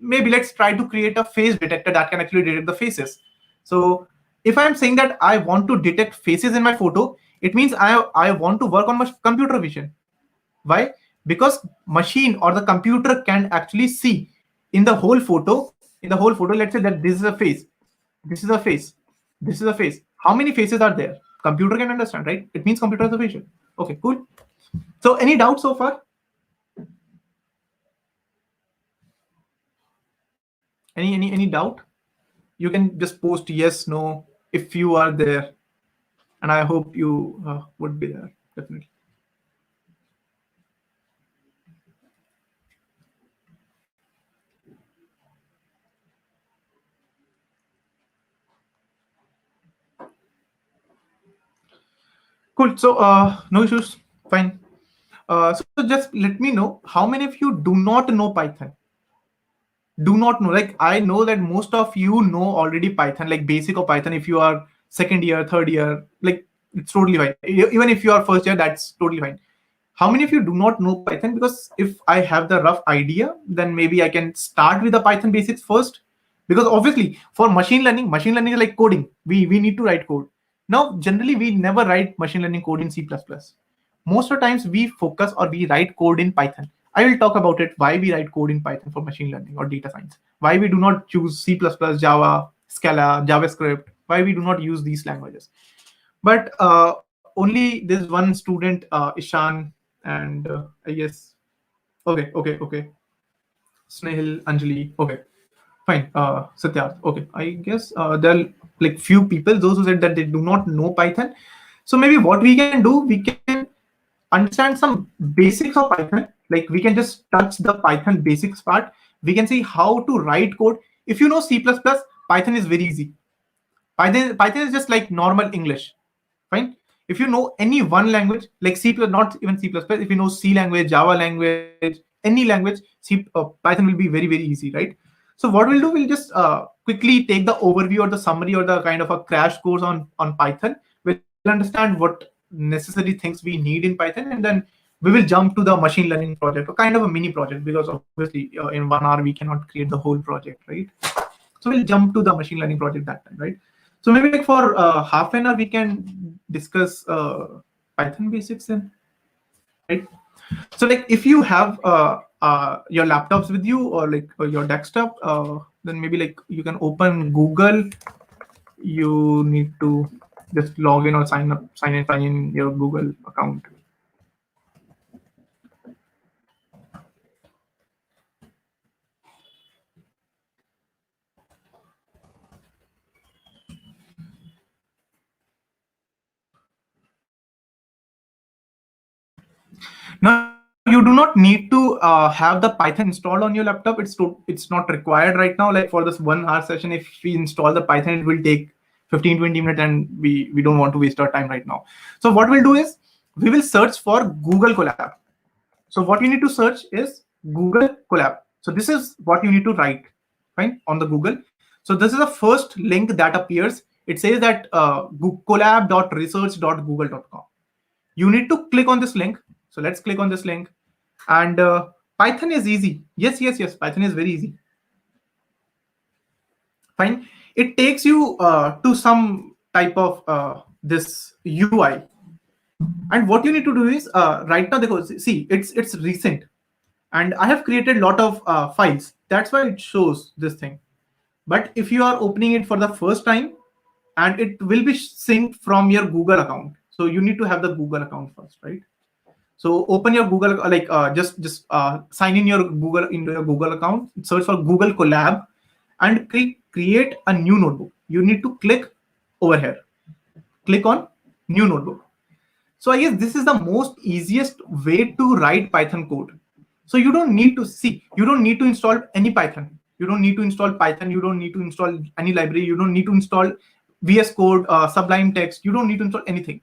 maybe let's try to create a face detector that can actually detect the faces. So if I'm saying that I want to detect faces in my photo, it means I want to work on my computer vision. Why? Because machine or the computer can actually see in the whole photo. In the whole photo, let's say that this is a face, this is a face, this is a face. How many faces are there? Computer can understand, right? It means computer has a vision. Okay, cool. So any doubts so far? Any doubt? You can just post yes, no, if you are there, and I hope you would be there, definitely. Cool. So no issues. Fine. So just let me know how many of you do not know Python. Do not know. Like I know that most of you know already Python, like basic of Python. If you are second year, third year, like it's totally fine. Even if you are first year, that's totally fine. How many of you do not know Python? Because if I have the rough idea, then maybe I can start with the Python basics first. Because obviously for machine learning is like coding. We need to write code. Now, generally, we never write machine learning code in C++. Most of the times we focus or we write code in Python. I will talk about it, why we write code in Python for machine learning or data science. Why we do not choose C++, Java, Scala, JavaScript. Why we do not use these languages. But only there's one student, Ishan, and I guess, okay. Snehil, Anjali, okay. Fine. Satyarth. Okay. I guess there are like few people, those who said that they do not know Python. So maybe what we can do, we can understand some basics of Python. Like we can just touch the Python basics part. We can see how to write code. If you know C++, Python is very easy. Python is just like normal English. Fine. If you know any one language, like C++, not even C++, if you know C language, Java language, any language, Python will be very, very easy, right? So what we'll do, we'll just quickly take the overview or the summary or the kind of a crash course on Python. We'll understand what necessary things we need in Python, and then we will jump to the machine learning project, or kind of a mini project, because obviously in 1 hour we cannot create the whole project, right? So we'll jump to the machine learning project that time, right? So maybe like for half an hour we can discuss Python basics then, right? So like if you have your laptops with you, or like your desktop, then maybe like you can open Google. You need to just log in or sign in your Google account. Now you do not need to have the Python installed on your laptop. It's not required right now. Like for this 1 hour session, if we install the Python, it will take 15-20 minutes, and we don't want to waste our time right now. So what we'll do is we will search for Google Collab. So what you need to search is Google Collab. So this is what you need to write, fine, on the Google. So this is the first link that appears. It says that collab.research.google.com. You need to click on this link. So let's click on this link. And Python is easy. Yes. Python is very easy. Fine. It takes you to some type of this UI. And what you need to do is right now, because see, it's recent, and I have created a lot of files. That's why it shows this thing. But if you are opening it for the first time, and it will be synced from your Google account, so you need to have the Google account first, right? So open your Google, like just sign in your Google into your Google account, search for Google Collab, and create a new notebook. You need to click over here, click on new notebook. So I guess this is the most easiest way to write Python code. So you don't need to you don't need to install any Python. You don't need to install Python. You don't need to install any library. You don't need to install VS Code, Sublime Text. You don't need to install anything.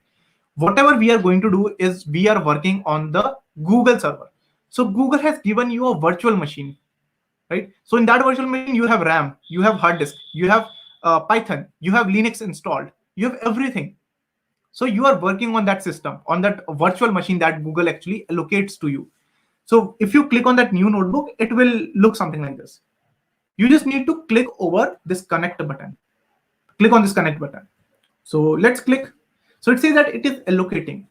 Whatever we are going to do is we are working on the Google server. So Google has given you a virtual machine, right? So in that virtual machine, you have RAM, you have hard disk, you have Python, you have Linux installed, you have everything. So you are working on that system, on that virtual machine that Google actually allocates to you. So if you click on that new notebook, it will look something like this. You just need to click over this connect button. Click on this connect button. So let's click. So it says that it is allocating.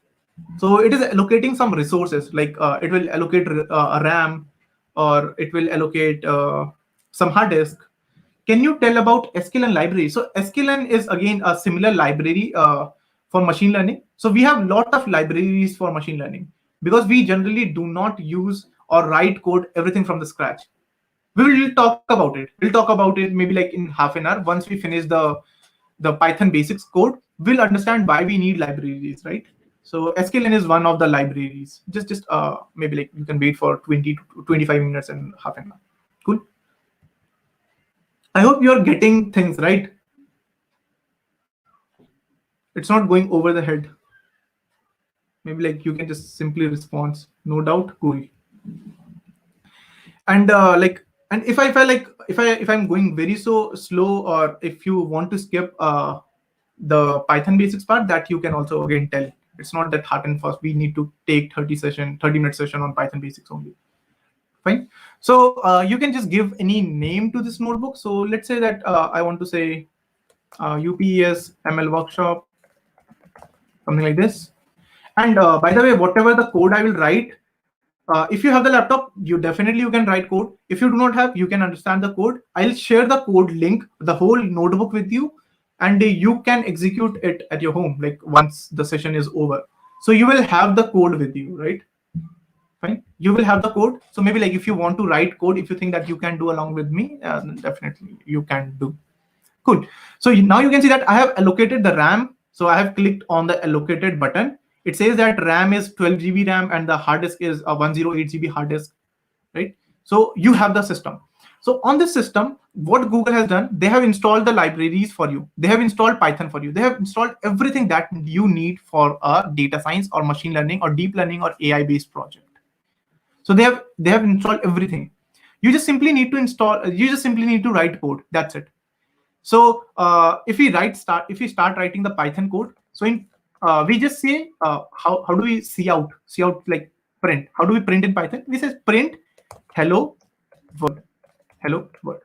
So it is allocating some resources, like it will allocate a RAM, or it will allocate some hard disk. Can you tell about sklearn library? So sklearn is again a similar library for machine learning. So we have a lot of libraries for machine learning, because we generally do not use or write code everything from the scratch. We will talk about it. We'll talk about it maybe like in half an hour. Once we finish the Python basics code, we'll understand why we need libraries, right? So sklearn is one of the libraries. Just maybe like you can wait for 20 to 25 minutes and half an hour. Cool. I hope you're getting things right. It's not going over the head. Maybe like you can just simply respond, no doubt, cool. And and if I feel like if I'm going very so slow, or if you want to skip the Python basics part, that you can also again tell. It's not that hard and fast. We need to take 30-minute session on Python basics only. Fine. So you can just give any name to this notebook. So let's say that I want to say UPES ML workshop, something like this. And by the way, whatever the code I will write, if you have the laptop, you can write code. If you do not have, you can understand the code. I'll share the code link, the whole notebook with you, and you can execute it at your home, like once the session is over. So you will have the code with you, right? Fine. You will have the code. So maybe like if you want to write code, if you think that you can do along with me, definitely you can do. Cool. So now you can see that I have allocated the RAM. So I have clicked on the allocated button. It says that RAM is 12 GB RAM and the hard disk is a 108 GB hard disk, right? So you have the system. So on this system, what Google has done, they have installed the libraries for you. They have installed Python for you. They have installed everything that you need for a data science or machine learning or deep learning or AI based project. So they have installed everything. You just simply need to install. You just simply need to write code. That's it. So if we start writing the Python code, so in we just say how do we see out like print? How do we print in Python? We say print hello world, hello world.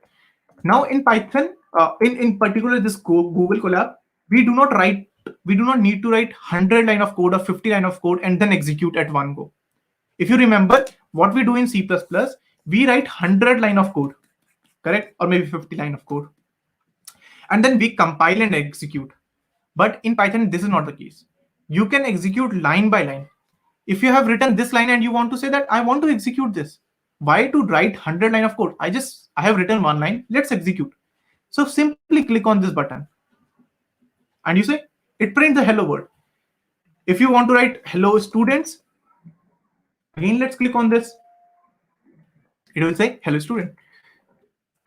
Now in Python, in particular this Google Colab, we do not write, we do not need to write 100 line of code or 50 line of code and then execute at one go. If you remember what we do in C++, we write 100 line of code, correct? Or maybe 50 line of code. And then we compile and execute. But in Python, this is not the case. You can execute line by line. If you have written this line and you want to say that I want to execute this, why to write 100 line of code? I have written one line, let's execute. So simply click on this button and you say it prints the hello world. If you want to write hello students, again let's click on this, it will say hello student.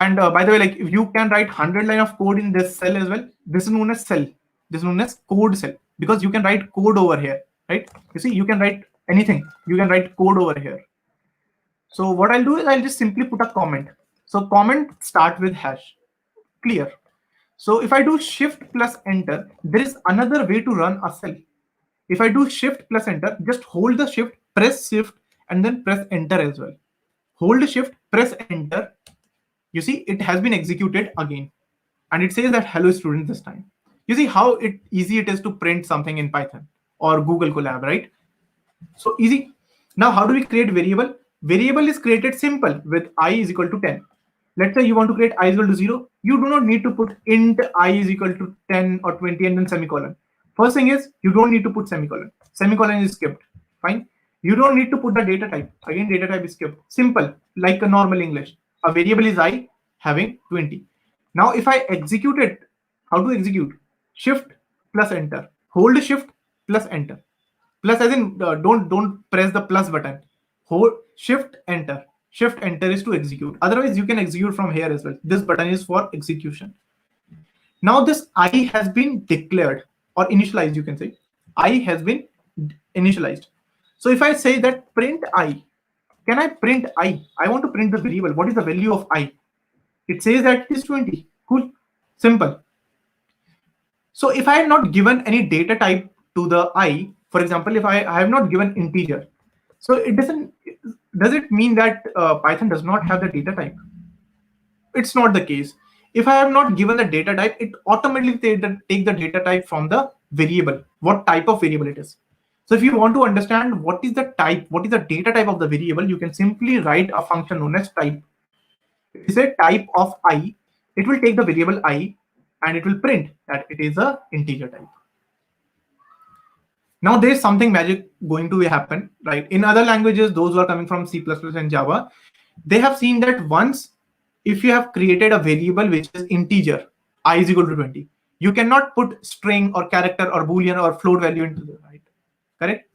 And by the way, like if you can write 100 line of code in this cell as well, this is known as cell, this is known as code cell, because you can write code over here, right? You see, you can write anything, you can write code over here. So what I'll do is I'll just simply put a comment. So comment start with hash, clear. So if I do shift plus enter, there is another way to run a cell. If I do shift plus enter, just hold the shift, press shift, and then press enter as well. Hold shift, press enter. You see, it has been executed again. And it says that hello student this time. You see how easy it is to print something in Python or Google Colab, right? So easy. Now, how do we create variable? Variable is created simple with I is equal to 10. Let's say you want to create I is equal to 0. You do not need to put int I is equal to 10 or 20 and then semicolon. First thing is you don't need to put semicolon. Semicolon is skipped. Fine. You don't need to put the data type. Again, data type is skipped. Simple, like a normal English. A variable is I having 20. Now, if I execute it, how to execute? Shift plus enter. Hold shift plus enter. Plus as in don't press the plus button. Hold shift enter. Shift enter is to execute. Otherwise, you can execute from here as well. This button is for execution. Now this I has been declared or initialized, you can say. I has been initialized. So if I say that print I, can I print I? I want to print the variable. What is the value of I? It says that it is 20. Cool. Simple. So if I have not given any data type to the I, for example, if I have not given integer, so it doesn't, does it mean that Python does not have the data type? It's not the case. If I have not given the data type, it automatically take the data type from the variable, what type of variable it is. So if you want to understand what is the type, what is the data type of the variable, you can simply write a function known as type. If you say type of I, it will take the variable I and it will print that it is a integer type. Now there is something magic going to happen, right? In other languages, those who are coming from C++ and Java, they have seen that once if you have created a variable which is integer, I is equal to 20, you cannot put string or character or boolean or float value into the right, correct?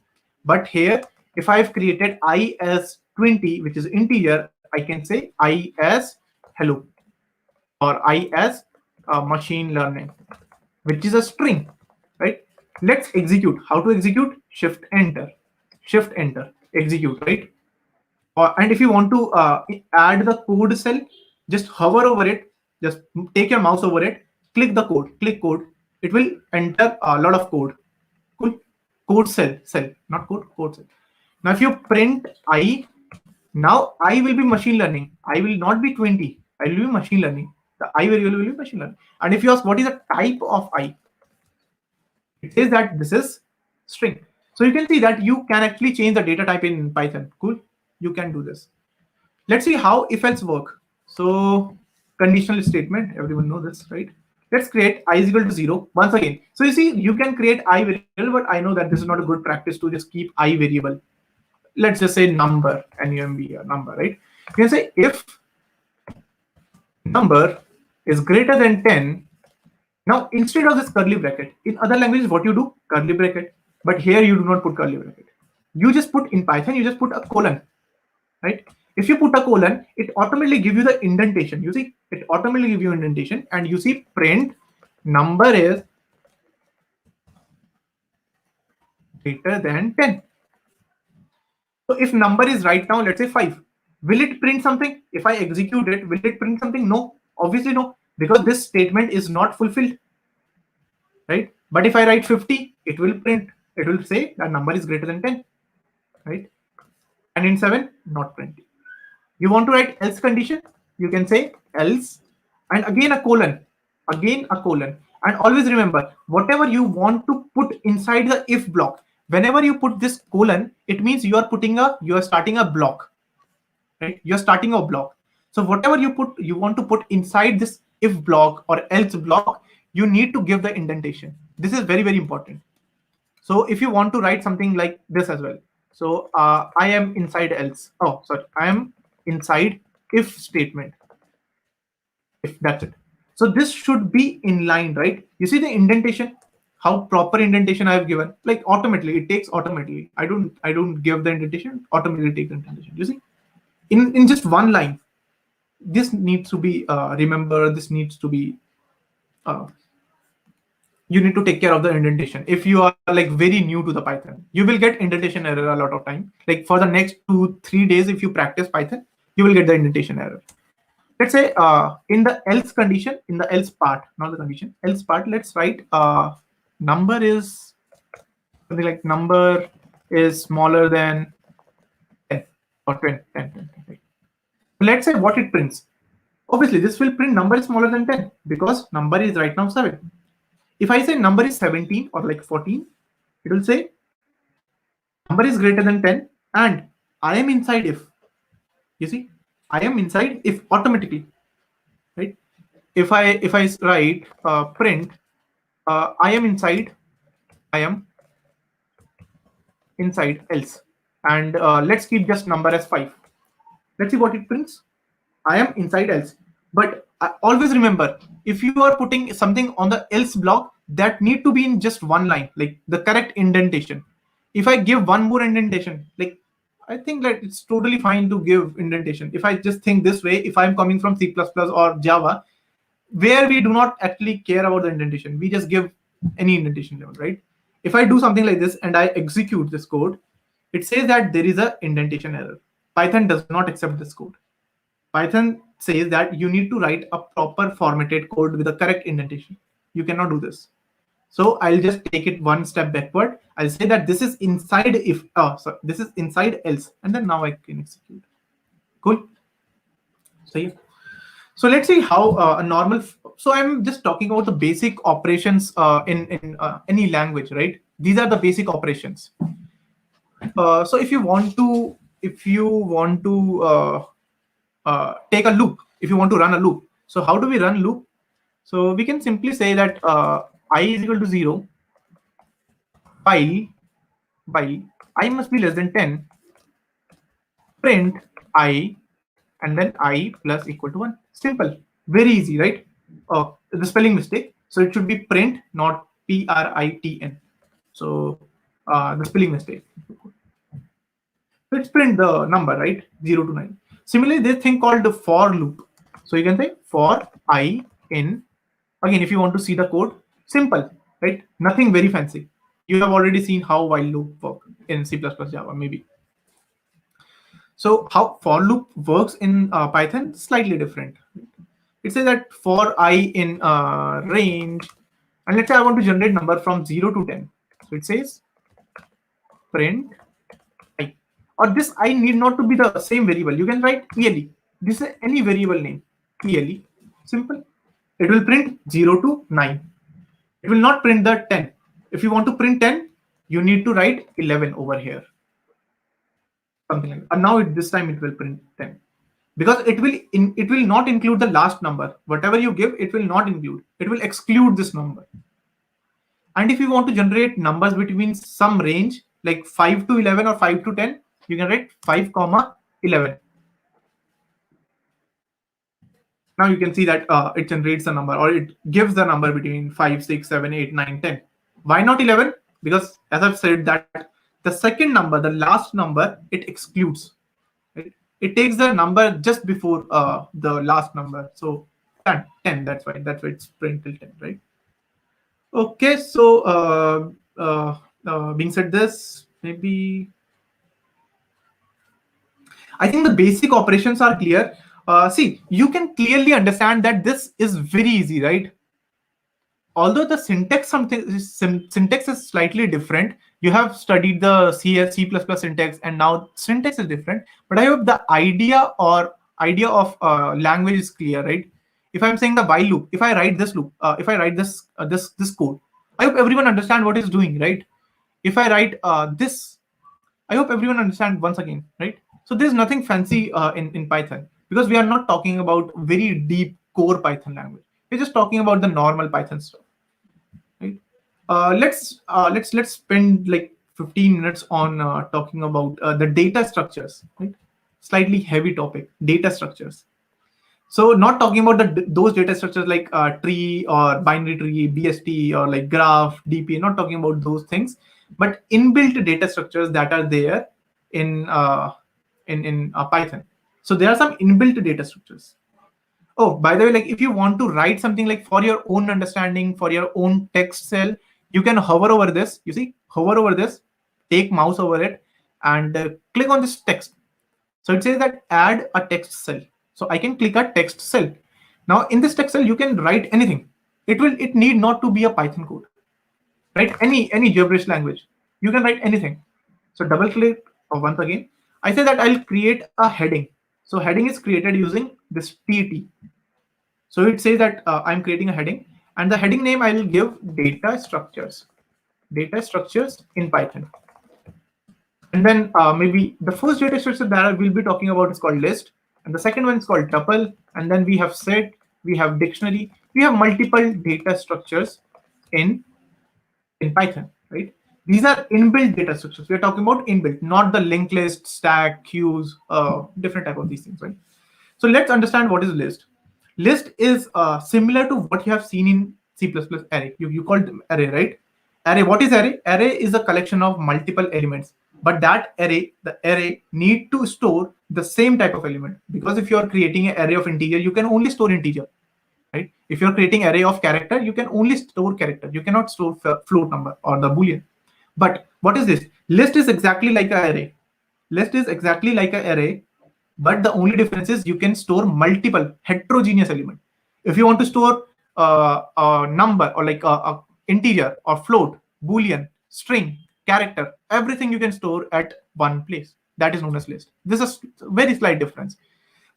But here, if I have created I as 20, which is integer, I can say I as hello or I as machine learning, which is a string, right? Let's execute. How to execute? Shift enter, execute, right? And if you want to add the code cell, just hover over it, just take your mouse over it, click the code, click code. It will enter a lot of code. Cool. Code cell, not code, code cell. Now, if you print I, now I will be machine learning. I will not be 20. I will be machine learning. The I variable will be machine learning. And if you ask what is the type of I, it says that this is string. So you can see that you can actually change the data type in Python. Cool. You can do this. Let's see how if else work. So conditional statement, everyone know this, right? Let's create I is equal to 0 once again. So you see, you can create I variable, but I know that this is not a good practice to just keep I variable. Let's just say number, NUMB, number, right? You can say if number is greater than 10. Now, instead of this curly bracket, in other languages, what you do? Curly bracket. But here you do not put curly bracket. You just put in Python, you just put a colon, right? If you put a colon, it automatically give you the indentation. You see, it automatically give you indentation, and you see print number is greater than 10. So if number is right now, let's say 5, will it print something? If I execute it, will it print something? No, obviously no, because this statement is not fulfilled, right? But if I write 50, it will print. It will say that number is greater than 10, right? And in 7, not printing. You want to write else condition, you can say else, and again a colon, and always remember, whatever you want to put inside the if block, whenever you put this colon, it means you are starting a block, right? You're starting a block. So whatever you want to put inside this if block or else block, you need to give the indentation. This is very, very important. So if you want to write something like this as well, so I am inside else. Oh, sorry, I am inside if statement. If that's it. So this should be in line, right? You see the indentation, how proper indentation I have given. Like automatically, it takes automatically. I don't give the indentation. Automatically take the indentation. You see, in just one line, this needs to be remember. This needs to be uh, you need to take care of the indentation. If you are like very new to the Python, you will get indentation error a lot of time. Like for the next 2-3 days, if you practice Python, you will get the indentation error. Let's say in the else condition, in the else part, not the condition, else part, let's write number is something like number is smaller than 10 or 20, 10, 10, 10. Let's say what it prints. Obviously, this will print number is smaller than 10 because number is right now 7. If I say number is 17 or like 14, it will say number is greater than 10 and I am inside if. You see, I am inside if automatically, right? If I write print, I am inside else, and let's keep just number as 5. Let's see what it prints. I am inside else. But always remember, if you are putting something on the else block, that need to be in just one line, like the correct indentation. If I give one more indentation, like I think that it's totally fine to give indentation. If I just think this way, if I'm coming from C++ or Java, where we do not actually care about the indentation, we just give any indentation level, right? If I do something like this and I execute this code, it says that there is a indentation error. Python does not accept this code. Python says that you need to write a proper formatted code with the correct indentation. You cannot do this. So I'll just take it one step backward. I'll say that this is inside if, sorry, this is inside else, and then now I can execute. Cool. So yeah. So let's see how a normal. So I'm just talking about the basic operations in any language, right? These are the basic operations. So if you want to take a loop, if you want to run a loop, so how do we run loop? So we can simply say that I is equal to 0 while I must be less than 10, print I, and then I plus equal to 1. Simple, very easy, right? The spelling mistake, so it should be print, not PRITN. So the spelling mistake. Let's print the number, right? 0 to 9. Similarly, this thing called the for loop. So you can say for I in, again, if you want to see the code, simple, right? Nothing very fancy. You have already seen how while loop work in C++ Java, maybe. So how for loop works in Python, slightly different. It says that for I in range, and let's say I want to generate number from 0 to 10. So it says print I, or this I need not to be the same variable. You can write clearly. This is any variable name, clearly, simple. It will print 0 to 9. It will not print the 10. If you want to print 10, you need to write 11 over here. Something like that. And now this time it will print 10. Because it will not include the last number. Whatever you give, it will not include. It will exclude this number. And if you want to generate numbers between some range, like 5 to 11 or 5 to 10, you can write 5, 11. Now you can see that it generates a number, or it gives the number between 5, 6, 7, 8, 9, 10. Why not 11? Because as I've said that the second number, the last number, it excludes. Right? it takes the number just before the last number. So 10, that's why it's print till 10, right? Okay, so being said this, maybe I think the basic operations are clear. See, you can clearly understand that this is very easy, right? Although the syntax is slightly different. You have studied the C++ syntax, and now syntax is different. But I hope the idea of language is clear, right? If I'm saying the while loop, if I write this loop, if I write this code, I hope everyone understand what it's doing, right? If I write this, I hope everyone understand once again, right? So there's nothing fancy in Python, because we are not talking about very deep core Python language. We're just talking about the normal Python stuff, right? Let's spend like 15 minutes on talking about the data structures, right? Slightly heavy topic, data structures. So not talking about those data structures like tree or binary tree, BST, or like graph, DP. Not talking about those things, but inbuilt data structures that are there in Python. So there are some inbuilt data structures. Oh, by the way, like if you want to write something like for your own understanding, for your own text cell, you can hover over this. You see, hover over this, take mouse over it, and click on this text. So it says that add a text cell. So I can click a text cell. Now in this text cell, you can write anything. It need not to be a Python code. Write any gibberish language. You can write anything. So double click once again. I say that I'll create a heading. So heading is created using this PT. So it says that I'm creating a heading, and the heading name I will give data structures. Data structures in Python. And then maybe the first data structure that I will be talking about is called list, and the second one is called tuple, and then we have set, we have dictionary, we have multiple data structures in Python, right? These are inbuilt data structures. We are talking about inbuilt, not the linked list, stack, queues, different type of these things, right? So let's understand what is list. List is similar to what you have seen in C++ array. You called array, right? Array, what is array? Array is a collection of multiple elements. But that array, the array need to store the same type of element. Because if you are creating an array of integer, you can only store integer, right? If you're creating array of character, you can only store character. You cannot store float number or the boolean. But what is this? List is exactly like an array. List is exactly like an array, but the only difference is you can store multiple heterogeneous element. If you want to store a number or like a integer or float, boolean, string, character, everything you can store at one place. That is known as list. This is a very slight difference.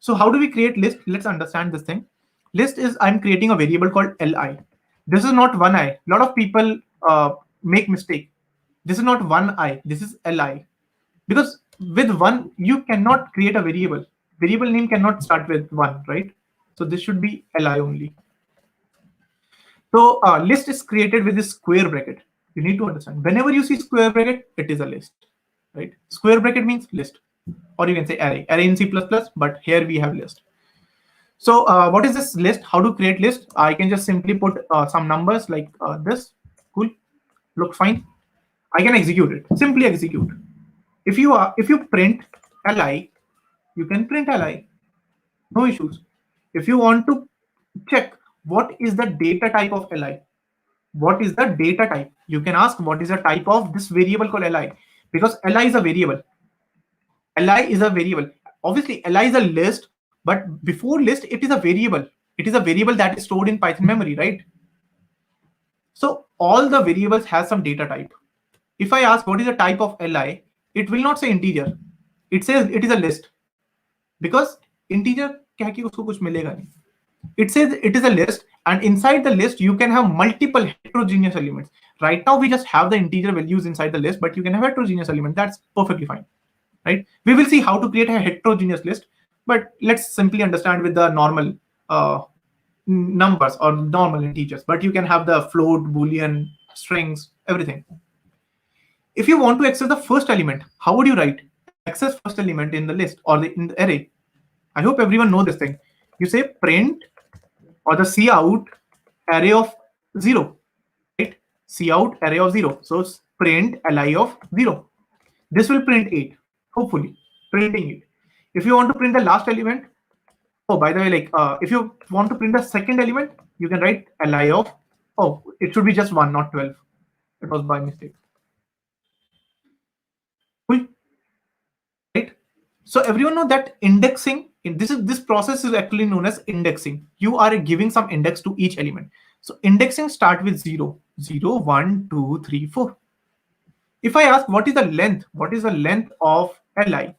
So how do we create list? Let's understand this thing. List is I'm creating a variable called li. This is not one I. A lot of people make mistake. This is not one I. This is li. Because with one, you cannot create a variable. Variable name cannot start with one, right? So this should be li only. So list is created with this square bracket. You need to understand. Whenever you see square bracket, it is a list, right? Square bracket means list, or you can say array. Array in C++, but here we have list. So what is this list? How to create list? I can just simply put some numbers like this. Cool, look fine. I can execute it. Simply execute. If you print li, you can print li. No issues. If you want to check what is the data type of li, what is the data type? You can ask what is the type of this variable called li, because li is a variable. Li is a variable. Obviously, li is a list, but before list, it is a variable. It is a variable that is stored in Python memory, right? So all the variables has some data type. If I ask what is the type of li, it will not say integer. It says it is a list, because integer क्या है कि उसको कुछ मिलेगा नहीं. It says it is a list, and inside the list you can have multiple heterogeneous elements. Right now we just have the integer values inside the list, but you can have heterogeneous elements. That's perfectly fine, right? We will see how to create a heterogeneous list, but let's simply understand with the normal numbers or normal integers. But you can have the float, boolean, strings, everything. If you want to access the first element, how would you write? Access first element in the list or in the array. I hope everyone know this thing. You say print or the cout array of 0, right? Cout array of 0. So print li of 0. This will print 8, hopefully, printing it. If you want to print the last element, oh, by the way, like if you want to print the second element, you can write li of, oh, it should be just 1, not 12. It was by mistake. Cool, right? So everyone know that indexing, this process is actually known as indexing. You are giving some index to each element. So indexing start with 0, 0, 1, 2, 3, 4. If I ask what is the length of li,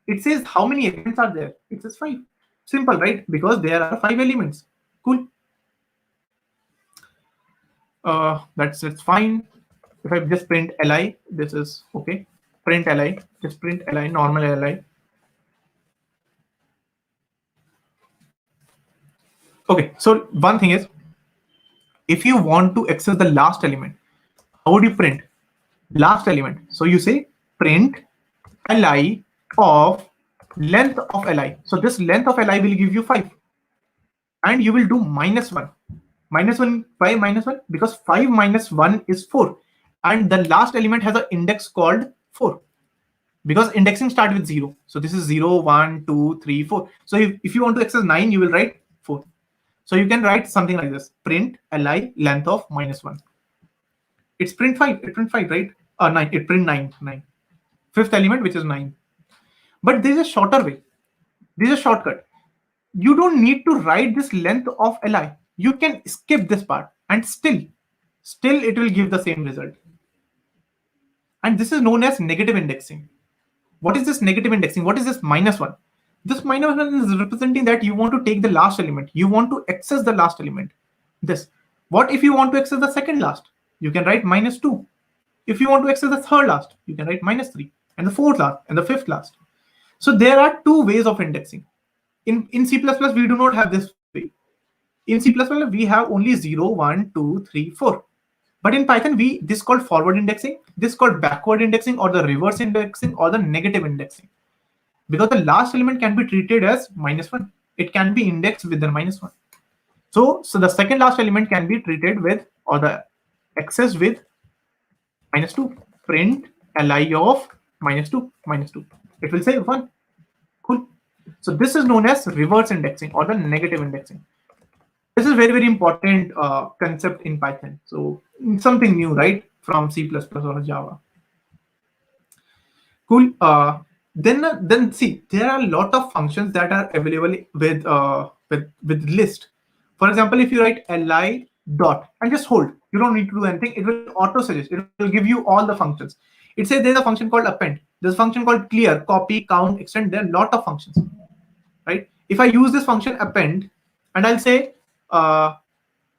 it says how many elements are there. It says 5. Simple, right? Because there are 5 elements. Cool. That's fine. If I just print li, this is okay. Print li, just print li, normal li. Okay, so one thing is, if you want to access the last element, how would you print last element? So you say print li of length of li. So this length of li will give you 5, and you will do -1. -1, why -1? Because 5 minus 1 is 4, and the last element has an index called 4, because indexing start with 0. So this is 0, 1, 2, 3, 4. So if you want to access 9, you will write 4. So you can write something like this: print li length of -1. It's print 5. It print 5, right? 9. It print 9. 9. Fifth element, which is 9. But there's a shorter way. There's a shortcut. You don't need to write this length of li. You can skip this part, and still it will give the same result. And this is known as negative indexing. What is this negative indexing? What is this -1? This -1 is representing that you want to take the last element. You want to access the last element. This. What if you want to access the second last? You can write -2. If you want to access the third last, you can write -3, and the fourth last, and the fifth last. So there are two ways of indexing. In C++, we do not have this way. In C++, we have only 0, 1, 2, 3, 4. But in Python, this called forward indexing, this called backward indexing, or the reverse indexing, or the negative indexing. Because the last element can be treated as -1. It can be indexed with the -1. So the second last element can be treated with, or the access with, -2. Print li of -2, -2. It will say 1. Cool. So this is known as reverse indexing or the negative indexing. This is very important concept in Python. So something new, right, from C++ or Java. Cool. Then see, there are a lot of functions that are available with list. For example, if you write li dot and just hold, you don't need to do anything. It will auto suggest. It will give you all the functions. It says there's a function called append. There's a function called clear, copy, count, extend. There are a lot of functions, right? If I use this function append, and I'll say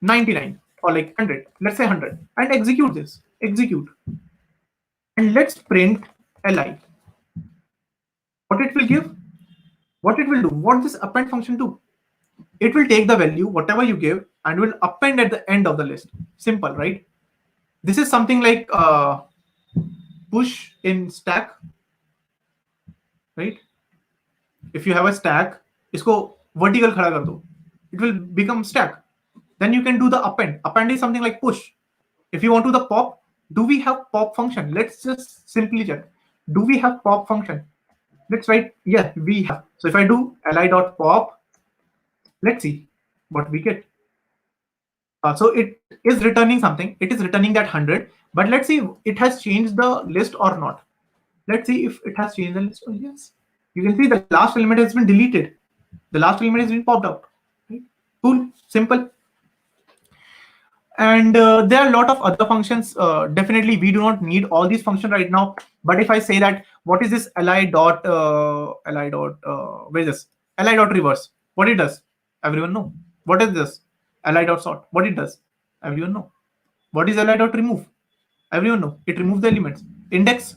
99 or like 100, let's say 100, and execute this. Execute, and let's print li. What it will give? What it will do? What this append function do? It will take the value, whatever you give, and will append at the end of the list. Simple, right? This is something like push in stack, right? If you have a stack, isko vertical khada kar do. It will become stack. Then you can do the append. Append is something like push. If you want to the pop, do we have pop function? Let's just simply check. Do we have pop function? Let's write, yeah, we have. So if I do li.pop, let's see what we get. So it is returning something. It is returning that 100. But let's see, it has changed the list or not. Let's see if it has changed the list. Oh, yes. You can see the last element has been deleted. The last element has been popped out. Right? Cool, simple. And there are a lot of other functions. Definitely, we do not need all these functions right now. But if I say that, what is this li dot, where is this? Li dot reverse. What it does? Everyone know. What is this? Li dot sort. What it does? Everyone know. What is li dot remove? Everyone know. It removes the elements. Index.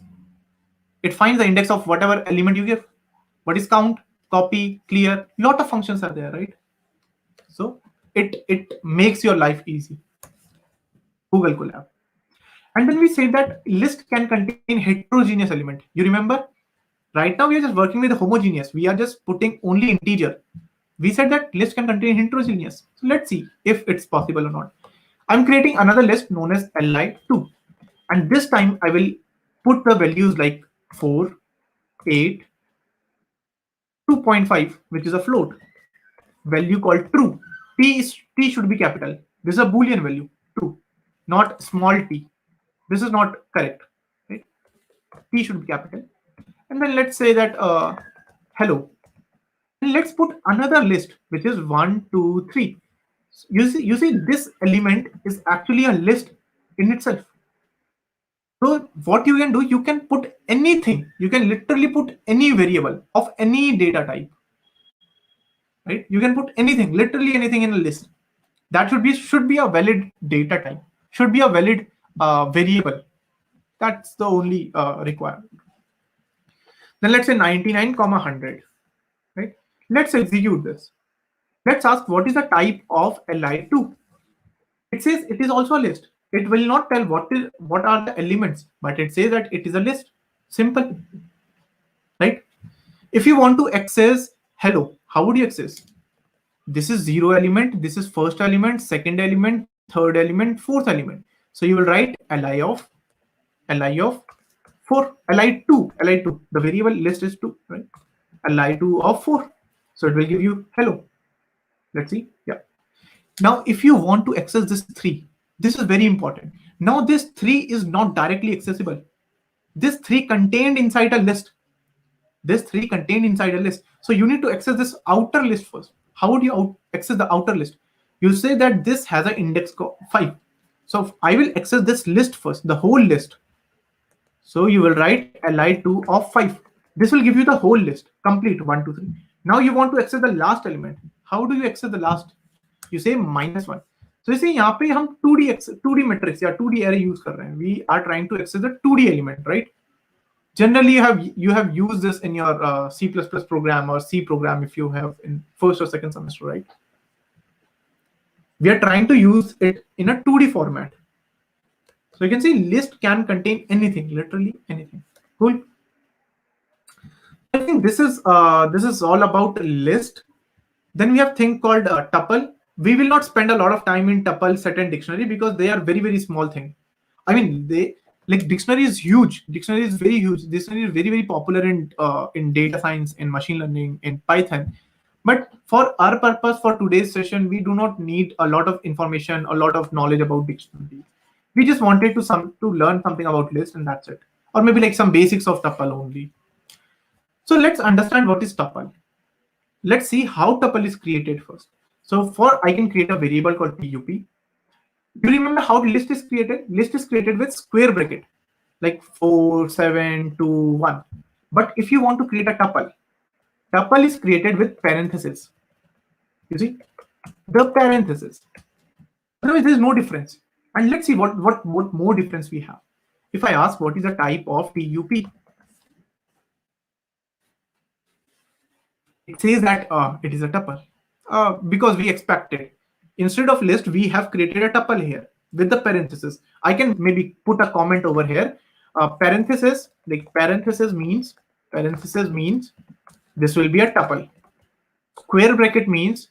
It finds the index of whatever element you give. What is count? Copy, clear. Lot of functions are there, right? So it makes your life easy. Google Collab. And then we say that list can contain heterogeneous element. You remember? Right now we are just working with the homogeneous. We are just putting only integer. We said that list can contain heterogeneous. So let's see if it's possible or not. I'm creating another list known as li2. And this time I will put the values like 4, 8, 2.5, which is a float value called true. T should be capital. This is a Boolean value, true, not small t. This is not correct. Right? T should be capital. And then let's say that hello. And let's put another list, which is 1, 2, 3. You see, this element is actually a list in itself. So what you can do, you can put anything. You can literally put any variable of any data type. Right? You can put anything, literally anything in a list. That should be a valid data type. Should be a valid variable. That's the only requirement. Then let's say 99, 100. Right? Let's execute this. Let's ask what is the type of li2. It says it is also a list. It will not tell what are the elements, but it says that it is a list. Simple, right? If you want to access hello, how would you access? This is 0 element, this is first element, second element, third element, fourth element. So you will write li of 4, li2. The variable list is 2, right? li2 of 4. So it will give you hello. Let's see. Yeah. Now, if you want to access this 3, this is very important. Now, this 3 is not directly accessible. This 3 contained inside a list. This 3 contained inside a list. So you need to access this outer list first. How would you access the outer list? You say that this has an index 5. So I will access this list first, the whole list. So you will write li2 of 5. This will give you the whole list, complete 1, 2, 3. Now you want to access the last element. How do you access the last? You say -1. So you see, यहाँ पे हम 2D matrix या 2D array use कर रहे हैं. We are trying to access the 2D element, right? Generally, you have used this in your C++ program or C program if you have in first or second semester, right? We are trying to use it in a 2D format. So you can see list can contain anything, literally anything. Cool. I think this is all about list. Then we have thing called tuple. We will not spend a lot of time in tuple, set, and dictionary because they are very, very small thing. I mean, dictionary is huge. Dictionary is very huge. Dictionary is very, very popular in data science, in machine learning, in Python. But for our purpose, for today's session, we do not need a lot of information, a lot of knowledge about dictionary. We just wanted to learn something about list, and that's it. Or maybe like some basics of tuple only. So let's understand what is tuple. Let's see how tuple is created first. So I can create a variable called tup. You remember how list is created? List is created with square bracket, like 4, 7, 2, 1. But if you want to create a tuple is created with parentheses. You see, the parentheses. Otherwise, there is no difference. And let's see what more difference we have. If I ask what is the type of tup, it says that it is a tuple because we expected. Instead of list, we have created a tuple here with the parentheses. I can maybe put a comment over here. Parentheses means this will be a tuple. Square bracket means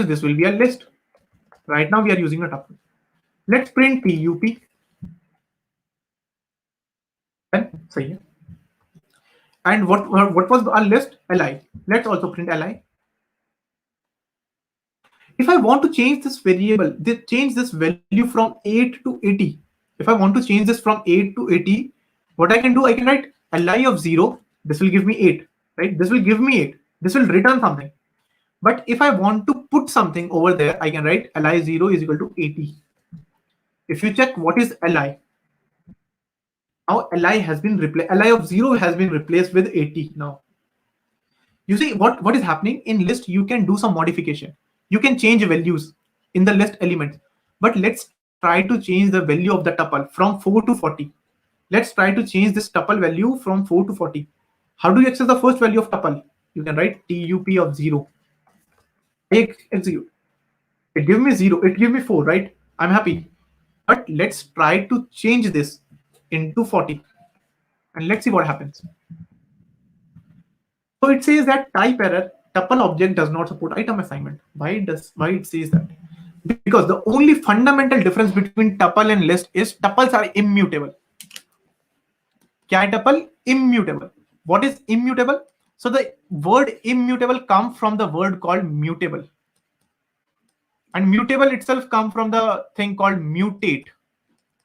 this will be a list. Right now we are using a tuple. Let's print tup. And what was our list? Li. Let's also print li. If I want to change this variable, change this value from 8 to 80. If I want to change this from 8 to 80, what I can do, I can write li of 0. This will give me 8, right? This will give me 8. This will return something. But if I want to put something over there, I can write li0 is equal to 80. If you check what is li, now li has been replaced. Li of 0 has been replaced with 80 now. You see what is happening in list? You can do some modification. You can change values in the list elements. But let's try to change the value of the tuple from 4 to 40. Let's try to change this tuple value from 4 to 40. How do you access the first value of tuple? You can write tup of 0. Execute. It gives me 0. It gives me 4, right? I'm happy. But let's try to change this into 40. And let's see what happens. So it says that type error, tuple object does not support item assignment. Why it says that? Because the only fundamental difference between tuple and list is tuples are immutable. क्या है tuple? Immutable. What is immutable? So the word immutable comes from the word called mutable, and mutable itself comes from the thing called mutate,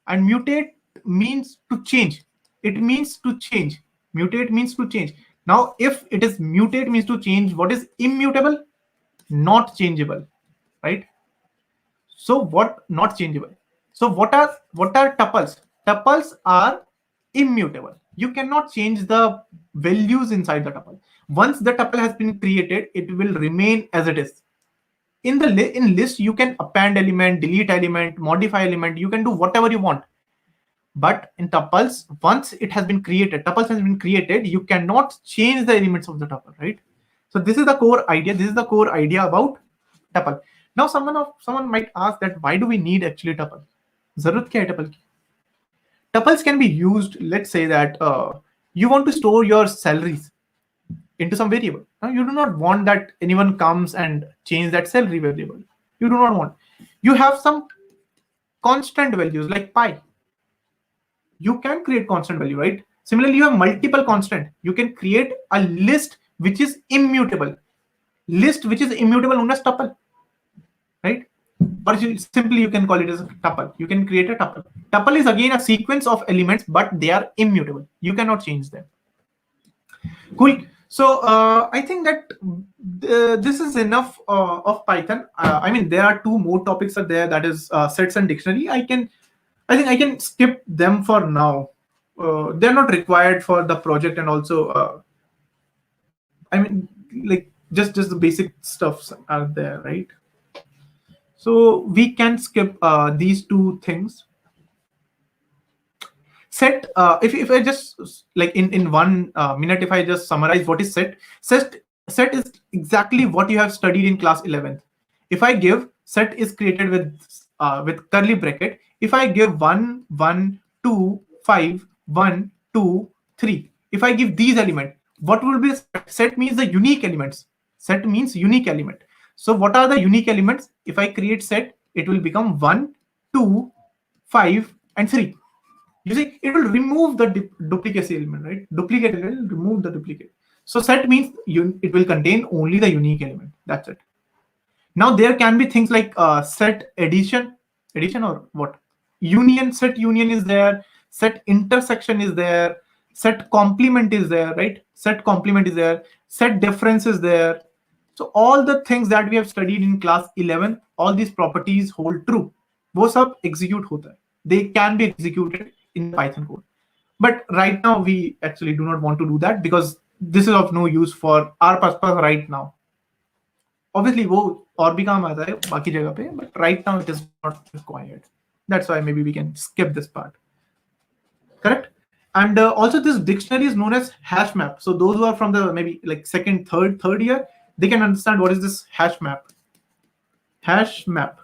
and mutate means to change. It means to change. Mutate means to change. Now if it is mutate means to change, what is immutable? Not changeable, right? So what? Not changeable. So what are tuples? Tuples are immutable. You cannot change the values inside the tuple. Once the tuple has been created, it will remain as it is. In list, you can append element, delete element, modify element. You can do whatever you want. But in tuples, once it has been created, tuples has been created, you cannot change the elements of the tuple, right? So this is the core idea. This is the core idea about tuple. Now someone might ask that why do we need actually tuple? Zarut kya hai tuple ki? Tuples can be used. Let's say that you want to store your salaries into some variable. Now you do not want that anyone comes and change that salary variable. You do not want. You have some constant values like pi. You can create constant value, right? Similarly, you have multiple constant. You can create a list which is immutable. List which is immutable known as tuple, right? Or simply you can call it as a tuple. You can create a tuple. Tuple is again a sequence of elements, but they are immutable. You cannot change them. Cool. So I think that this is enough of Python. I mean, there are two more topics are there. That is sets and dictionary. I think I can skip them for now. They're not required for the project, and also, I mean, like just the basic stuffs are there, right? So we can skip these two things. Set, if I just like in 1 minute, if I just summarize what is set is exactly what you have studied in class 11th. If I give set is created with curly bracket. If I give 1 1 2 5 1 2 3, if I give these elements, what will be set? Set means the unique elements. Set means unique element. So what are the unique elements? If I create set, it will become 1 2 5 and 3. You see, it will remove the duplicacy element, right? Duplicate element will remove the duplicate. So set means it will contain only the unique element. That's it. Now there can be things like set addition or what? Union, set union is there. Set intersection is there. Set complement is there, right? Set complement is there. Set difference is there. So all the things that we have studied in class 11, all these properties hold true. वो सब execute होता है. They can be executed in the Python code. But right now we actually do not want to do that because this is of no use for our purpose right now. Obviously वो और भी काम आता है बाकी जगह पे, but right now it is not required. That's why maybe we can skip this part. Correct? And also this dictionary is known as hash map. So those who are from the maybe like second, third year, they can understand what is this hash map. Hash map.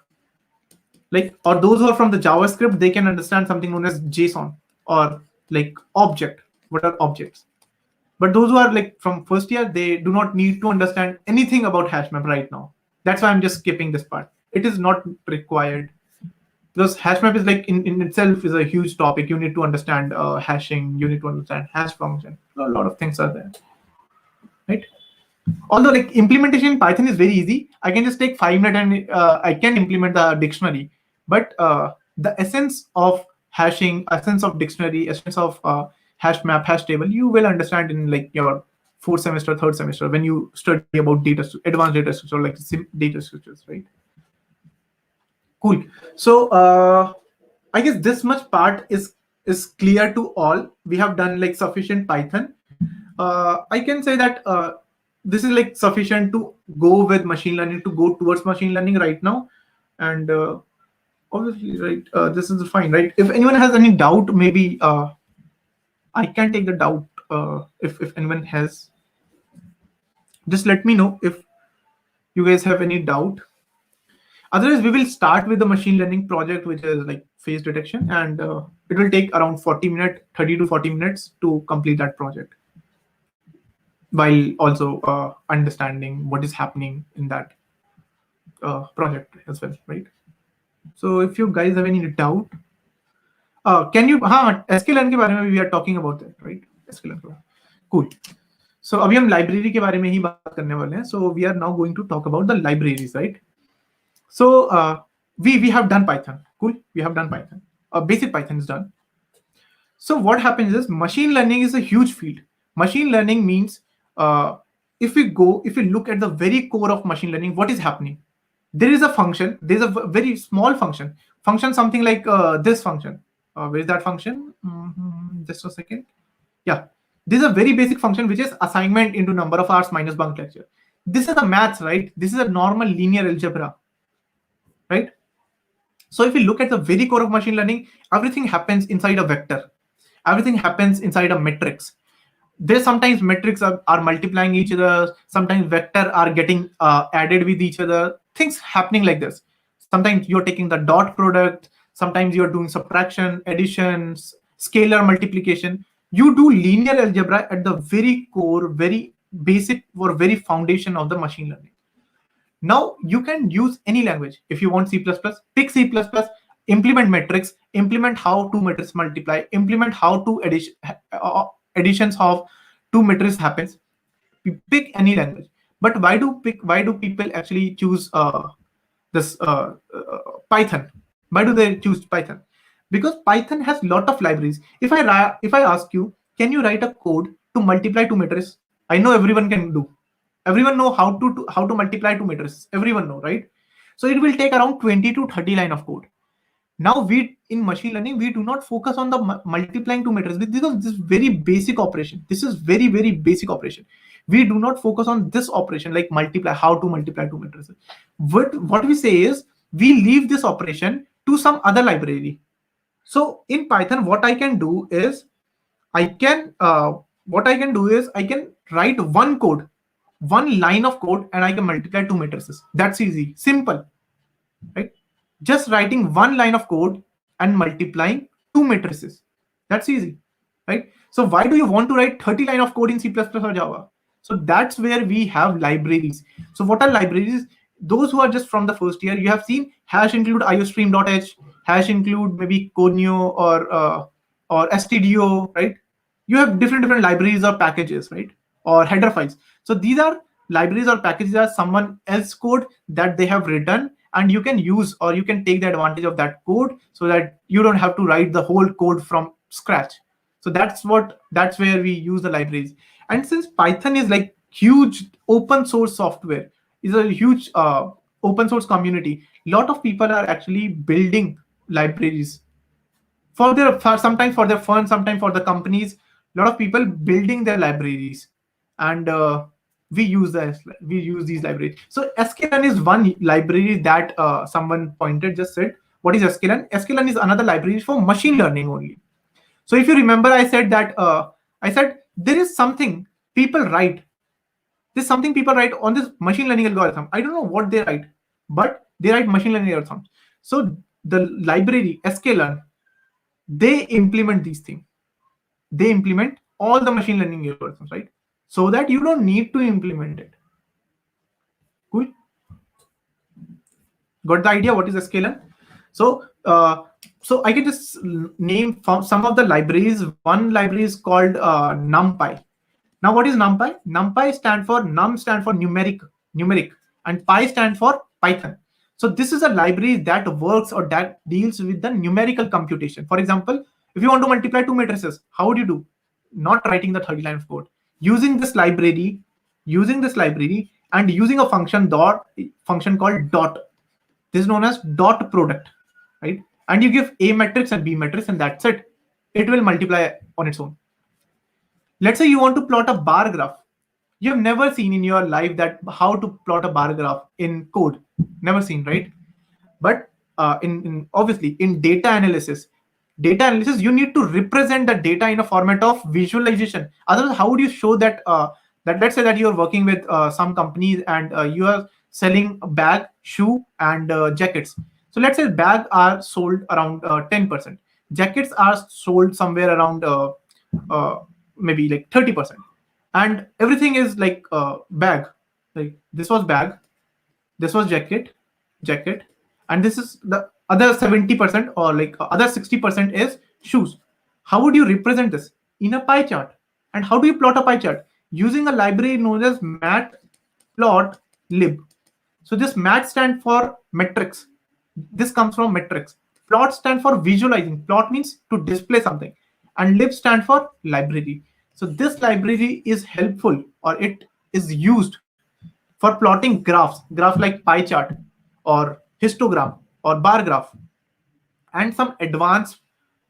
Like, or those who are from the JavaScript, they can understand something known as JSON or like object. What are objects? But those who are like from first year, they do not need to understand anything about hash map right now. That's why I'm just skipping this part. It is not required because hash map is like in itself is a huge topic. You need to understand hashing. You need to understand hash function. A lot of things are there, right? Although like implementation in Python is very easy. I can just take 5 minutes and I can implement the dictionary. But the essence of hashing, essence of dictionary, essence of hash map, hash table, you will understand in like your fourth semester, third semester when you study about advanced data structure, like data structures, right? Cool. So I guess this much part is clear to all. We have done like sufficient Python. I can say that this is like sufficient to go with machine learning, to go towards machine learning right now. And obviously, right, this is fine, right? If anyone has any doubt, maybe I can take the doubt if anyone has. Just let me know if you guys have any doubt. Otherwise, we will start with the machine learning project, which is like face detection, and it will take around 40 minutes, 30 to 40 minutes to complete that project, while also understanding what is happening in that project as well, right? So if you guys have any doubt, can you? हाँ, sklearn के बारे में we are talking about that, right? Sklearn. Cool. So अभी हम library के बारे में ही बात करने वाले हैं. So we are now going to talk about the libraries, right? So we have done Python. Cool. We have done Python. Basic Python is done. So what happens is machine learning is a huge field. Machine learning means if we look at the very core of machine learning, what is happening? There is a function. There is a very small function. Function something like this function. Where is that function? Just a second. Yeah, this is a very basic function which is assignment into number of hours minus bunk lecture. This is a maths, right? This is a normal linear algebra, right? So if you look at the very core of machine learning, everything happens inside a vector. Everything happens inside a matrix. There's sometimes metrics are multiplying each other. Sometimes vector are getting added with each other. Things happening like this. Sometimes you're taking the dot product. Sometimes you're doing subtraction, additions, scalar multiplication. You do linear algebra at the very core, very basic or very foundation of the machine learning. Now you can use any language. If you want C++, pick C++, implement metrics, implement how two matrices multiply, implement how two additions of two matrices happens. Pick any language. But why do people actually choose this Python? Why do they choose Python? Because Python has lot of libraries. If I ask you, can you write a code to multiply two matrices? I know everyone can do. Everyone know how to multiply two matrices. Everyone know, right? So it will take around 20 to 30 line of code. Now we in machine learning we do not focus on the multiplying two matrices because this is very basic operation. This is very basic operation. We do not focus on this operation like multiply, how to multiply two matrices. What we say is we leave this operation to some other library. So in Python, what I can do is I can write one code, one line of code, and I can multiply two matrices. That's easy, simple, right? Just writing one line of code and multiplying two matrices. That's easy, right? So why do you want to write 30 line of code in C++ or Java? So that's where we have libraries. So what are libraries? Those who are just from the first year, you have seen hash include iostream.h, hash include maybe Conio or stdio, right? You have different libraries or packages, right? Or header files. So these are libraries or packages are someone else code that they have written, and you can use or you can take the advantage of that code so that you don't have to write the whole code from scratch. So that's where we use the libraries. And since Python is like huge open source software, is a huge open source community, lot of people are actually building libraries sometimes for their fun, sometimes for the companies. A lot of people building their libraries, and we use these libraries. So sklearn is one library that someone pointed just said. What is sklearn? Sklearn is another library for machine learning only. So if you remember, I said there is something people write. There's something people write on this machine learning algorithm. I don't know what they write, but they write machine learning algorithms. So the library sklearn, they implement these things. They implement all the machine learning algorithms, right? So that you don't need to implement it. Cool. Got the idea what is sklearn? So I can just name some of the libraries. One library is called NumPy. Now what is NumPy? NumPy stand for numeric, and Py stand for Python. So this is a library that works or that deals with the numerical computation. For example, if you want to multiply two matrices, how would you do? Not writing the 30 line of code. Using this library and using a function called dot. This is known as dot product, right? And you give A matrix and B matrix, and that's it. It will multiply on its own. Let's say you want to plot a bar graph. You have never seen in your life that how to plot a bar graph in code. Never seen, right? But in obviously in data analysis, you need to represent the data in a format of visualization. Otherwise, how would you show that? That let's say that you are working with some companies and you are selling a bag, shoe, and jackets. So let's say bag are sold around 10%. Jackets are sold somewhere around uh, maybe like 30%, and everything is like bag. Like this was bag, this was jacket, and this is the other 70% or like other 60% is shoes. How would you represent this in a pie chart? And how do you plot a pie chart? using a library known as matplotlib. So this mat stands for metrics. This comes from metrics. Plot stands for visualizing. Plot means to display something. And lib stands for library. So this library is helpful, or it is used for plotting graph like pie chart or histogram or bar graph, and some advanced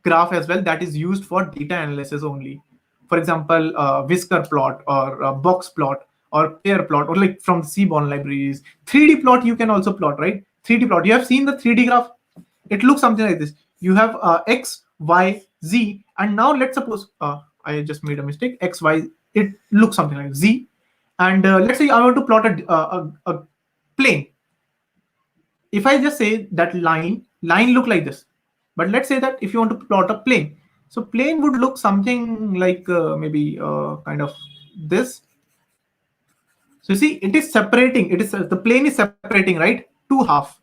graph as well that is used for data analysis only. For example, whisker plot or box plot or pair plot, or like from Seaborn libraries. 3D plot you can also plot, right? 3D plot. You have seen the 3D graph? It looks something like this. You have X, Y, Z, and now let's suppose I just made a mistake. X, Y, it looks something like Z. And let's say I want to plot a plane. If I just say that line look like this, but let's say that if you want to plot a plane, so plane would look something like maybe kind of this. So you see, it is separating. It is the plane is separating, right? Two half.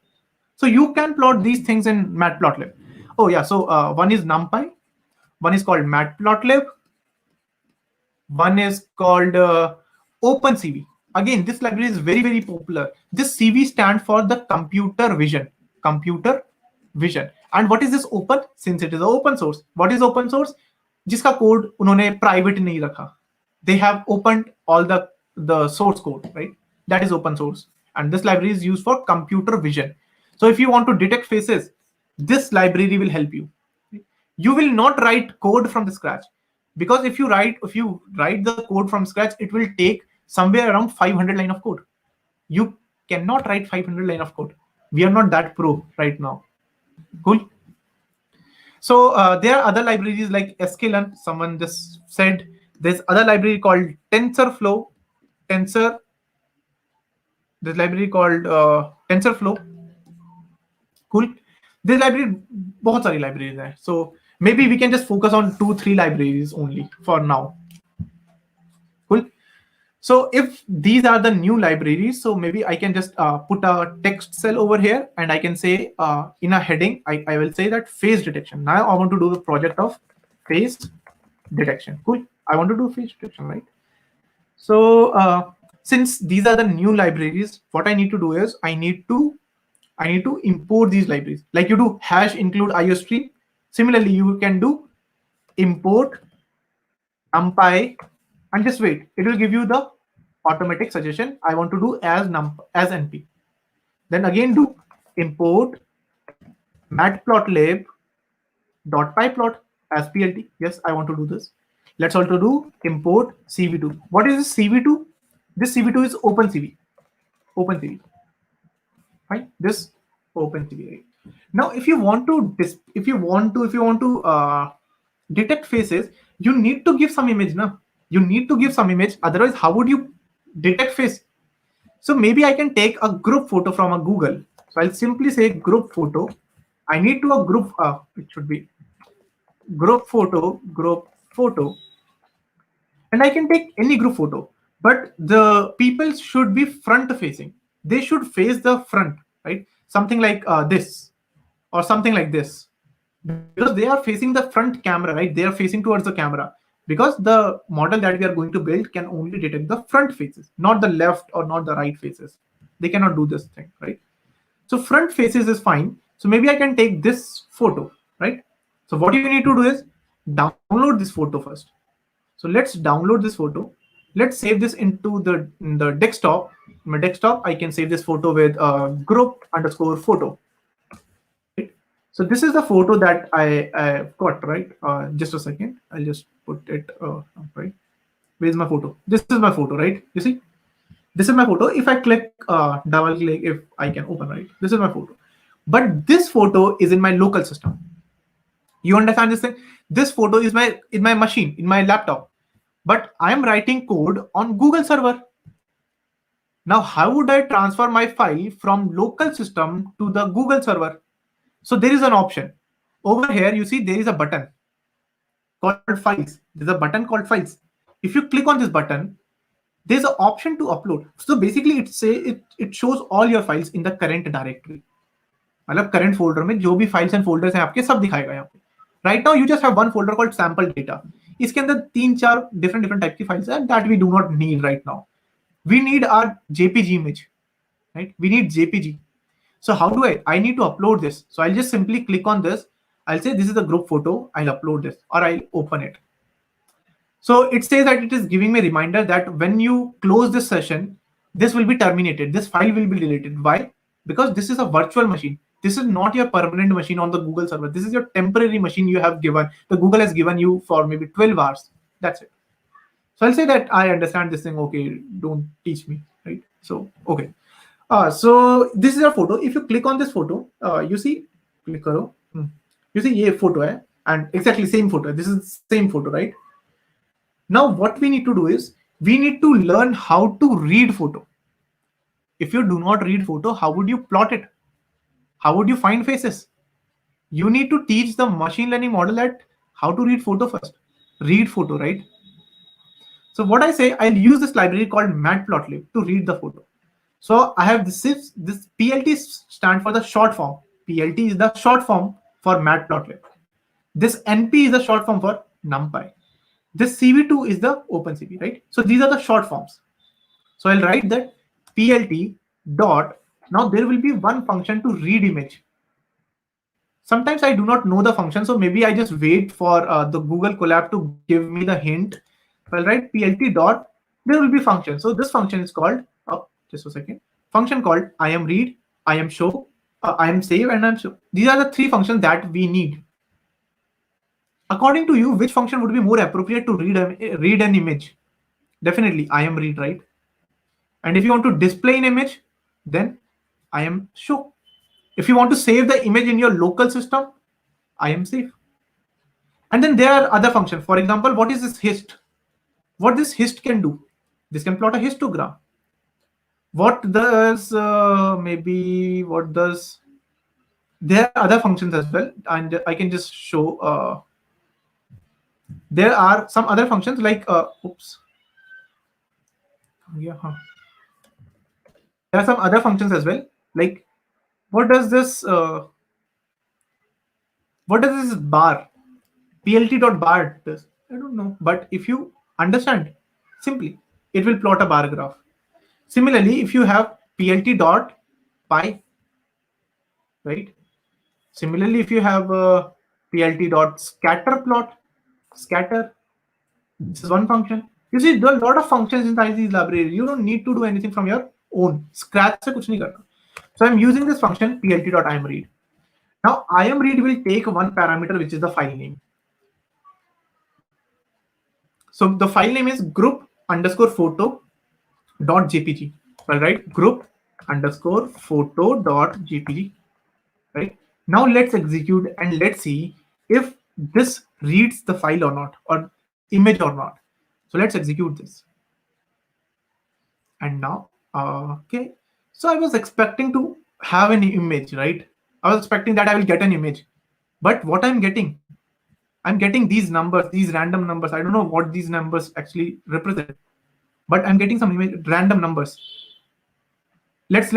So you can plot these things in Matplotlib. Oh yeah, so one is NumPy, one is called Matplotlib, one is called OpenCV. Again, this library is very, very popular. This CV stands for the computer vision. Computer vision. And what is this open? Since it is open source. What is open source? जिसका code उन्होंने private नहीं रखा. They have opened all the source code, right? That is open source. And this library is used for computer vision. So if you want to detect faces, this library will help you. You will not write code from the scratch, because if you write the code from scratch, it will take somewhere around 500 line of code. You cannot write 500 line of code. We are not that pro right now. Cool. So there are other libraries like sklearn. Someone just said there's other library called TensorFlow. This library called TensorFlow. Cool. This library, बहुत सारी libraries हैं. So maybe we can just focus on 2-3 libraries only for now. Cool. So if these are the new libraries, so maybe I can just put a text cell over here, and I can say in a heading, I will say that face detection. Now I want to do the project of face detection. Cool. I want to do face detection, right? So since these are the new libraries, what I need to do is I need to import these libraries. Like you do hash include iostream. Similarly, you can do import numpy, and just wait. It will give you the automatic suggestion. I want to do as np. Then again do import matplotlib dot pyplot as plt. Yes, I want to do this. Let's also do import cv2. What is this cv2? This cv2 is OpenCV. OpenCV. Fine. This OpenCV. Right? Now, if you want to detect faces, you need to give some image. Now, you need to give some image. Otherwise, how would you detect face? So maybe I can take a group photo from a Google. So I'll simply say group photo. I need to a group. It should be group photo, and I can take any group photo. But the people should be front facing. They should face the front, right? Something like this, or something like this, because they are facing the front camera, right? They are facing towards the camera, because the model that we are going to build can only detect the front faces, not the left or not the right faces. They cannot do this thing, right? So front faces is fine. So maybe I can take this photo, right? So what you need to do is download this photo first. So let's download this photo. Let's save this into the desktop. In my desktop, I can save this photo with group_photo. Right? So this is the photo that I got, right? Just a second. I'll just put it right. Where's my photo? This is my photo, right? You see? This is my photo. If I click, double click, if I can open, right? This is my photo. But this photo is in my local system. You understand this thing? This photo is in my machine, in my laptop. But I'm writing code on Google server. Now, how would I transfer my file from local system to the Google server? So there is an option. Over here, you see there is a button called files. There's a button called files. If you click on this button, there's an option to upload. So basically it shows all your files in the current directory. मतलब current folder में जो भी files and folders हैं आपके सब दिखाएगा यहाँ पे. Right now you just have one folder called sample data. इसके अंदर 3-4 different टाइप की फाइल्स हैं that we do not need right now. We need our JPG image, right? We need JPG. So how do I need to upload this. So I'll just simply click on this. I'll say this is the group photo. I'll upload this or I'll open it. So it says that it is giving me a reminder that when you close this session, this will be terminated. This file will be deleted. Why? Because this is a virtual machine. This is not your permanent machine on the Google server. This is your temporary machine you have given. The Google has given you for maybe 12 hours. That's it. So I'll say that I understand this thing. Okay, don't teach me, right? So, okay. So this is a photo. If you click on this photo, you see, click karo. You see, ये photo है, and exactly same photo. This is same photo, right? Now, what we need to do is we need to learn how to read photo. If you do not read photo, how would you plot it? How would you find faces? You need to teach the machine learning model that how to read photo first. Read photo, right? So what I say, I'll use this library called matplotlib to read the photo. So I have this PLT stand for the short form. PLT is the short form for matplotlib. This NP is the short form for NumPy. This CV2 is the OpenCV, right? So these are the short forms. So I'll write that PLT dot. Now there will be one function to read image. Sometimes I do not know the function, so maybe I just wait for the Google Colab to give me the hint. So I'll write PLT dot. There will be function. So this function is called, just a second, function called I am read, I am show, I am save, and I am show. These are the three functions that we need. According to you, which function would be more appropriate to read an image? Definitely I am read, right? And if you want to display an image, then I am show. If you want to save the image in your local system, I am save. And then there are other functions. For example, what is this hist? What this hist can do? This can plot a histogram. What does what does? There are other functions as well, and I can just show. There are some other functions like oops. Yeah. There are some other functions as well. Like what does this? What does this bar? PLT.bar does? I don't know. But if you understand, simply it will plot a bar graph. Similarly, if you have PLT.py, right? Similarly, if you have PLT.scatter plot, scatter, this is one function. You see, there are a lot of functions inside these libraries. You don't need to do anything from your own. Scratch se kuch nahi karna. So I'm using this function PLT.imread. Now imread will take one parameter, which is the file name. So the file name is group underscore photo dot jpg. All right, group underscore photo dot jpg. Right, now let's execute and let's see if this reads the file or not, or image or not. So let's execute this. And now, okay. So I was expecting to have an image, right? I was expecting that I will get an image, but what I'm getting these numbers, these random numbers. I don't know what these numbers actually represent, but I'm getting some random numbers. Let's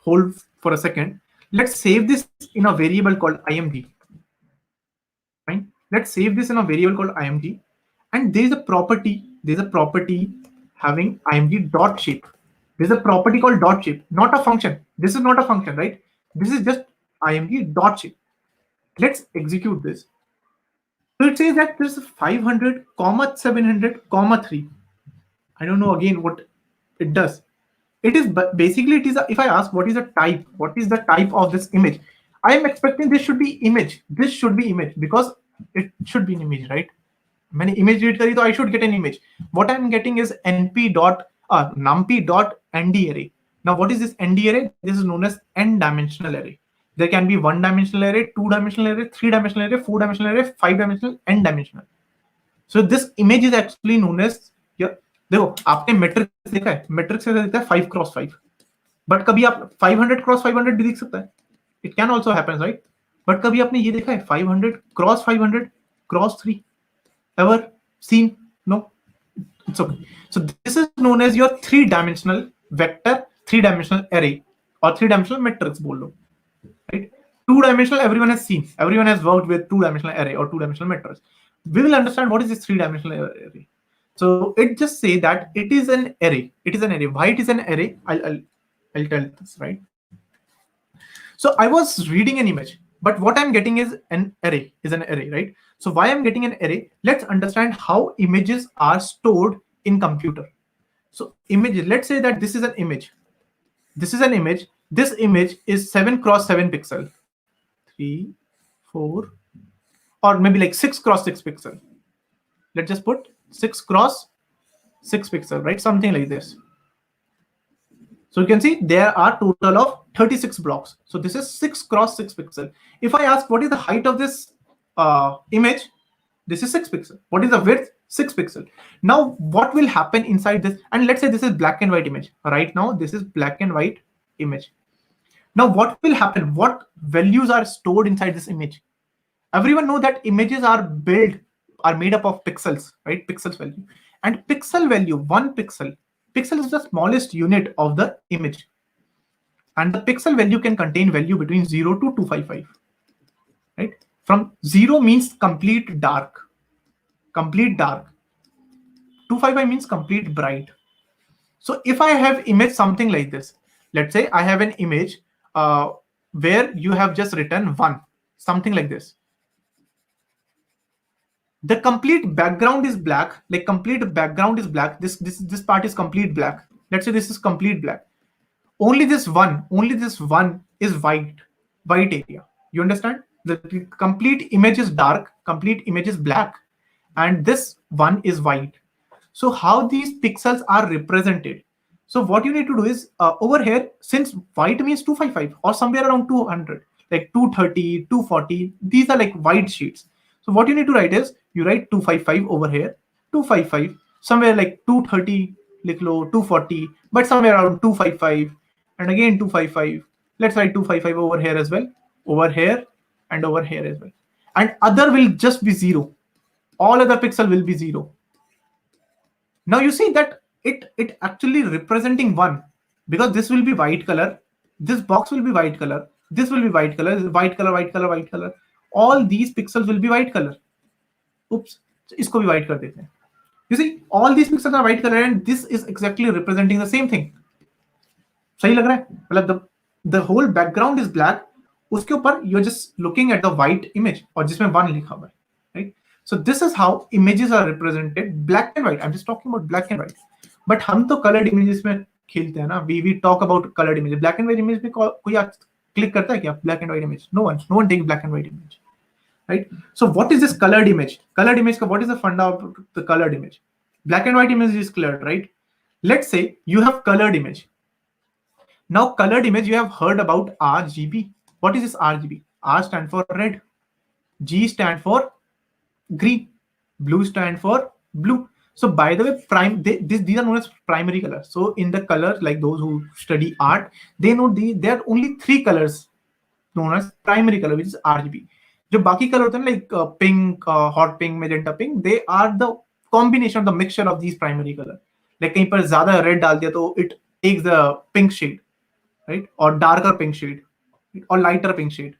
hold for a second. Let's save this in a variable called img. Fine. Let's save this in a variable called img, and there's a property. There's a property having img dot shape. There's a property called dot shape, not a function. This is not a function, right? This is just img dot shape. Let's execute this. So it says that there's 500, 700, 3. I don't know again what it does. It is basically it is if I ask what is the type of this image, I am expecting this should be image. This should be image because it should be an image, right? Many image read kari, so I should get an image. What I'm getting is np dot numpy dot nd array. Now what is this nd array? This is known as n dimensional array. There can be 1 dimensional array, 2 dimensional array, 3 dimensional array, 4 dimensional array, 5 dimensional, n dimensional. So this image is actually known as your, देखो आपने matrix देखा है, matrix से देखता है 5x5, but कभी आप 500x500 भी देख सकता है. It can also happen, right? But कभी आपने ये देखा है 500x500x3 ever seen? No, it's okay. So this is known as your 3-dimensional vector, 3-dimensional array, or 3-dimensional matrix बोल लो, right? 2-dimensional everyone has seen, everyone has worked with 2-dimensional array or 2-dimensional matrix. we will understand what is this three-dimensional array. So it just say that it is an array. It is an array. Why it is an array? I'll tell this, right? So I was reading an image, but what I'm getting is an array, right? So why I'm getting an array? Let's understand how images are stored in computer. So images, let's say that this is an image. This is an image. This image is 7 cross 7 pixel, 3, 4, or maybe like 6 cross 6 pixel. Let's just put 6 cross 6 pixel, right? Something like this. So you can see there are total of 36 blocks. So this is 6 cross 6 pixel. If I ask what is the height of this image, this is 6 pixel. What is the width? 6 pixel. Now what will happen inside this? And let's say this is black and white image. Right now this is black and white image. Now what will happen? What values are stored inside this image? Everyone know that images are made up of pixels, right? Pixels value. And pixel value, 1 pixel. Pixel is the smallest unit of the image. And the pixel value can contain value between 0 to 255. Right? From 0 means complete dark. Complete dark. 255 means complete bright. So if I have image something like this, let's say I have an image where you have just written 1, something like this. The complete background is black, like complete background is black. This part is complete black. Let's say this is complete black. Only this one is white area. You understand? The complete image is dark, complete image is black, and this one is white. So how these pixels are represented? So what you need to do is over here, since white means 255 or somewhere around 200, like 230, 240, these are like white sheets. So what you need to write is you write 255 over here, 255, somewhere like 230, like low, 240, but somewhere around 255, and again 255. Let's write 255 over here as well, over here, and over here as well. And other will just be 0. All other pixel will be 0. Now you see that it actually representing 1, because this will be white color, this box will be white color, this will be white color, white color, white color, white color. All these pixels will be white color. Oops, isko bhi white kar dete hain. You see, all these pixels are white color, and this is exactly representing the same thing. सही लग रहा है? मतलब the whole background is black. उसके ऊपर you're just looking at the white image और जिसमें 1 लिखा हुआ है, right? So this is how images are represented, black and white. I'm just talking about black and white. But हम तो colored images में खेलते हैं ना. We talk about colored images. Black and white image पे कोई click करता है क्या? Black and white image. No one takes black and white image, right? So what is this colored image? Colored image का what is the funda of the colored image? Black and white image is colored, right? Let's say you have colored image. Now colored image, you have heard about RGB. What is this RGB? R stand for red, G stand for green, blue stand for blue. So by the way, these are known as primary colors. So in the colors, like those who study art, they know there are only 3 colors known as primary color, which is RGB. जो बाकी color होते हैं like pink, hot pink, magenta pink, they are the combination of the mixture of these primary color. Like कहीं पर ज़्यादा red डाल दिया तो it takes the pink shade, right? Or darker pink shade, or lighter pink shade.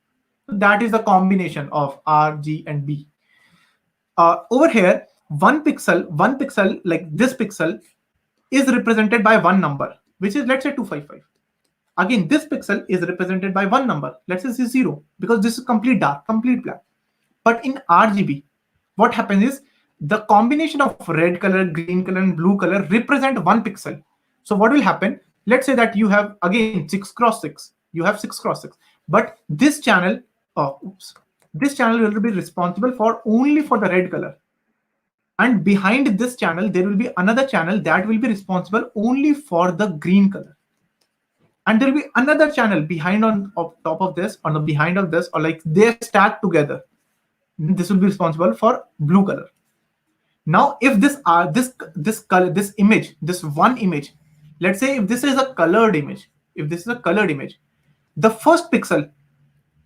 So that is the combination of R, G, and B. Over here, one pixel, like this pixel, is represented by one number, which is, let's say, 255. Again, this pixel is represented by one number, let's say 0, because this is complete dark, complete black. But in RGB, what happens is the combination of red color, green color, and blue color represent one pixel. So what will happen? Let's say that you have again 6 cross 6. You have 6 cross 6, but this channel, this channel will be responsible for only for the red color. And behind this channel, there will be another channel that will be responsible only for the green color. And there will be another channel behind on top of this, on the behind of this, or like they're stacked together. This will be responsible for blue color. Now, if this color, this image, this one image, let's say if this is a colored image, the first pixel,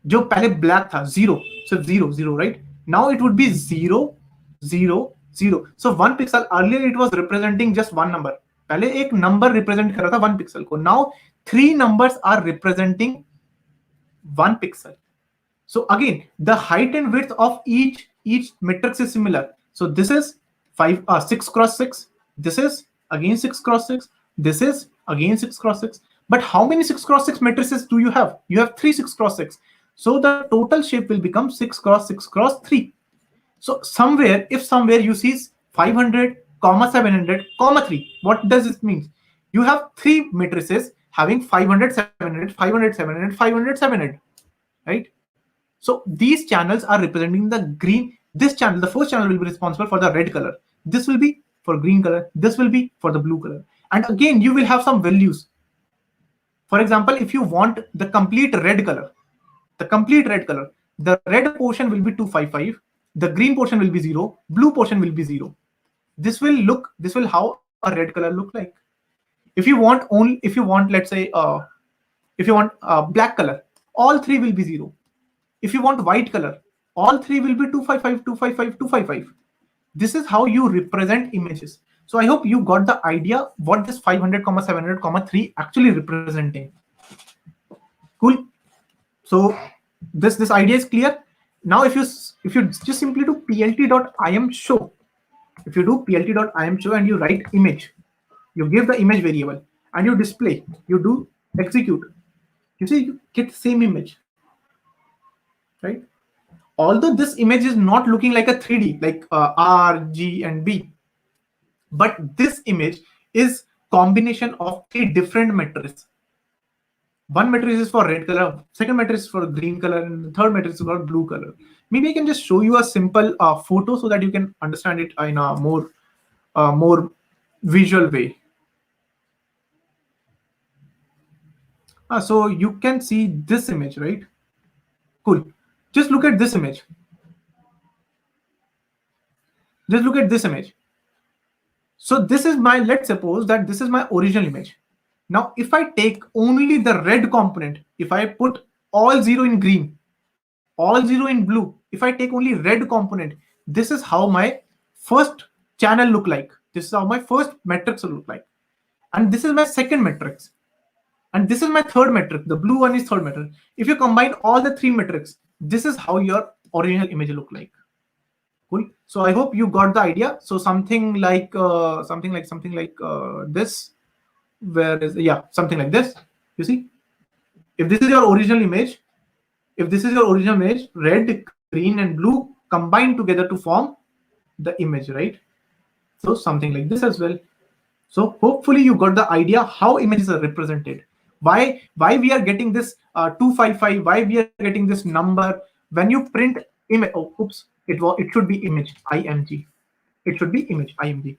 जो पहले black था, 0, so 0, 0, right? Now it would be 0, 0, 0. So one pixel, earlier it was representing just one number. पहले एक number represent कर रहा था one pixel को. Now 3 numbers are representing one pixel. So again, the height and width of each each matrix is similar. So this is 6 cross 6. This is again 6 cross 6. This is again 6 cross 6. But how many 6 cross 6 matrices do you have? You have 3 6 cross 6. So the total shape will become 6 cross 6 cross 3. So somewhere, if somewhere you see 500, comma 700, comma 3, what does it mean? You have three matrices having 500, 700, 500, 700, 500, 700, right? So these channels are representing the green. This channel, the first channel, will be responsible for the red color. This will be for green color. This will be for the blue color. And again, you will have some values. For example, if you want the complete red color, the red portion will be 255, the green portion will be 0, blue portion will be 0. This will how a red color look like. If you want, let's say, if you want black color, all three will be 0. If you want white color, all three will be 255, 255, 255. This is how you represent images. So I hope you got the idea what this 500, 700, 3 actually representing. Cool. So this idea is clear. Now if you just simply do plt.imshow, if you do plt.imshow and you write image, you give the image variable and you display, you do execute, you see you get the same image, right? Although this image is not looking like a 3D like R, G and B, but this image is combination of three different matrices. One matrix is for red color, second matrix is for green color, and the third matrix is for blue color. Maybe I can just show you a simple photo so that you can understand it in a more visual way. So you can see this image, right? Cool. Just look at this image. Just look at this image. So this is my, let's suppose that this is my original image. Now, if I take only the red component, if I put all 0 in green, all 0 in blue, if I take only red component, this is how my first channel look like. This is how my first matrix will look like. And this is my second matrix. And this is my third matrix. The blue one is third matrix. If you combine all the three matrices, this is how your original image look like. Cool. So I hope you got the idea. So something like this. Where is, yeah, something like this. You see, if this is your original image, red, green and blue combined together to form the image, right? So something like this as well. So hopefully you got the idea how images are represented. Why we are getting this 255, why we are getting this number. When you print image, oh oops, it should be image img. It should be image img.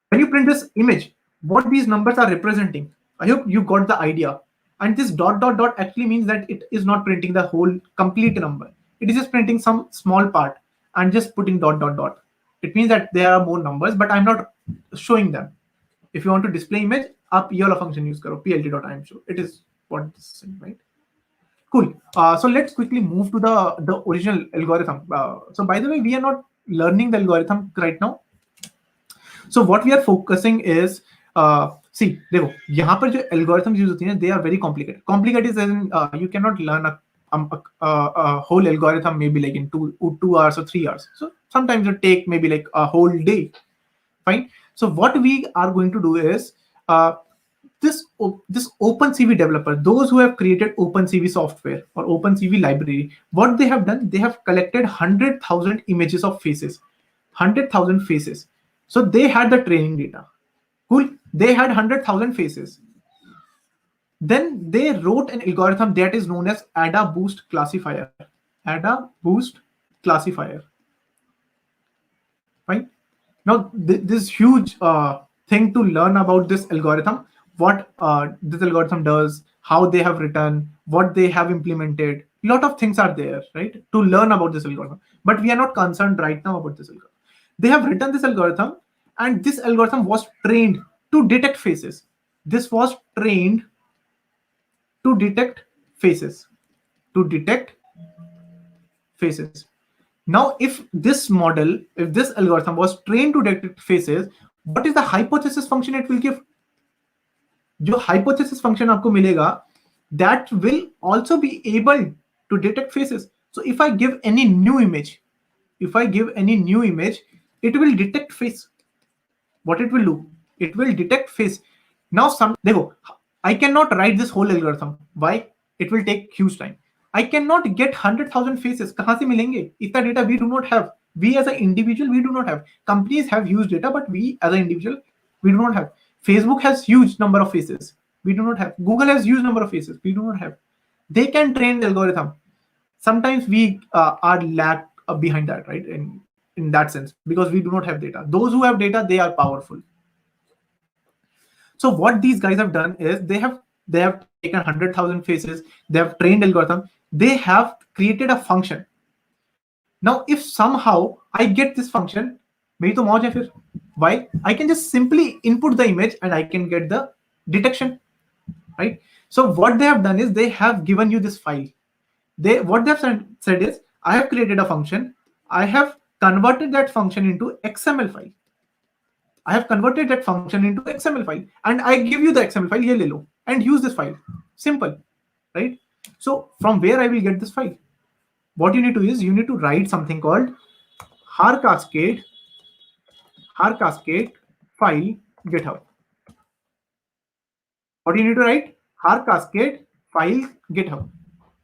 When you print this image, what these numbers are representing, I hope you got the idea. And this dot dot dot actually means that it is not printing the whole complete number. It is just printing some small part and just putting dot dot dot. It means that there are more numbers, but I'm not showing them. If you want to display image, up EOLA function use karo, plt.imshow. It is what this is, right? Cool. So let's quickly move to the original algorithm. So by the way, we are not learning the algorithm right now. So what we are focusing is, see, देखो यहाँ पर जो algorithms use होती हैं, they are very complicated. Complicated is in you cannot learn a whole algorithm maybe like in 2 hours or 3 hours. So sometimes it take maybe like a whole day. Fine. So what we are going to do is this OpenCV developer, those who have created OpenCV software or OpenCV library, what they have done, they have collected 100,000 images of faces, 100,000 faces. So they had the training data. Cool. They had 100,000 faces. Then they wrote an algorithm that is known as ADA Boost Classifier. ADA Boost Classifier. Fine. Now this huge thing to learn about this algorithm, what this algorithm does, how they have written, what they have implemented. A lot of things are there, right, to learn about this algorithm. But we are not concerned right now about this algorithm. They have written this algorithm, and this algorithm was trained to detect faces. This was trained to detect faces. To detect faces. Now, if this model, if this algorithm was trained to detect faces, what is the hypothesis function it will give? जो hypothesis function आपको मिलेगा, that will also be able to detect faces. So if I give any new image, if I give any new image, it will detect face. What it will do? It will detect face. Now some देखो, I cannot write this whole algorithm. Why? It will take huge time. I cannot get 100,000 faces. कहाँ से मिलेंगे? इतना data we do not have. We as an individual, we do not have. Companies have huge data, but we as an individual, we do not have. Facebook has huge number of faces. We do not have. Google has huge number of faces. We do not have. They can train the algorithm. Sometimes we are lag behind that, right? In that sense, because we do not have data. Those who have data, they are powerful. So what these guys have done is they have taken 100,000 faces, they have trained algorithm, they have created a function. Now if somehow I get this function, मेरी तो मौज है फिर. Why? I can just simply input the image and I can get the detection, right? So what they have done is they have given you this file. What they've said is, I have created a function, I have converted that function into XML file. I have converted that function into XML file, and I give you the XML file, ye le lo, and use this file. Simple, right? So from where I will get this file? What you need to do is you need to write something called har cascade file GitHub. What you need to write? har cascade file GitHub.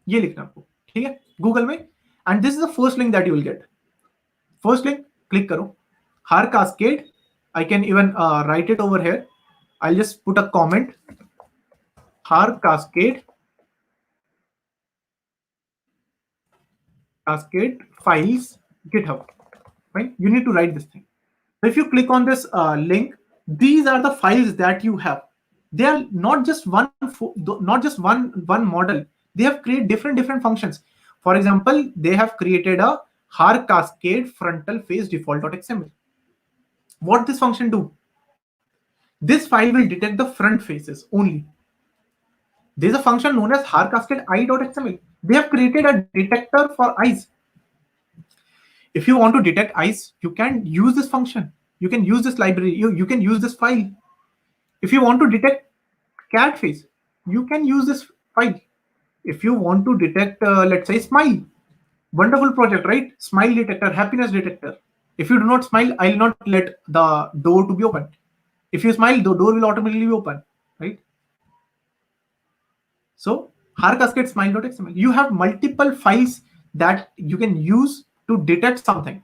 ये लिखना आपको, ठीक है, Google में. And this is the first link that you will get. First link click करो, har cascade. I can even write it over here. I'll just put a comment. har cascade files GitHub. Right? You need to write this thing. So if you click on this link, these are the files that you have. They are not just one model. They have created different functions. For example, they have created a har cascade frontal face default.xml. What this function do? This file will detect the front faces only. There is a function known as har cascade eye.xml. They have created a detector for eyes. If you want to detect eyes, you can use this function. You can use this library. You can use this file. If you want to detect cat face, you can use this file. If you want to detect, let's say, smile, wonderful project, right? Smile detector, happiness detector. If you do not smile, I will not let the door to be open. If you smile, the door will automatically be open, right? So har cascade smile.xml. You have multiple files that you can use to detect something.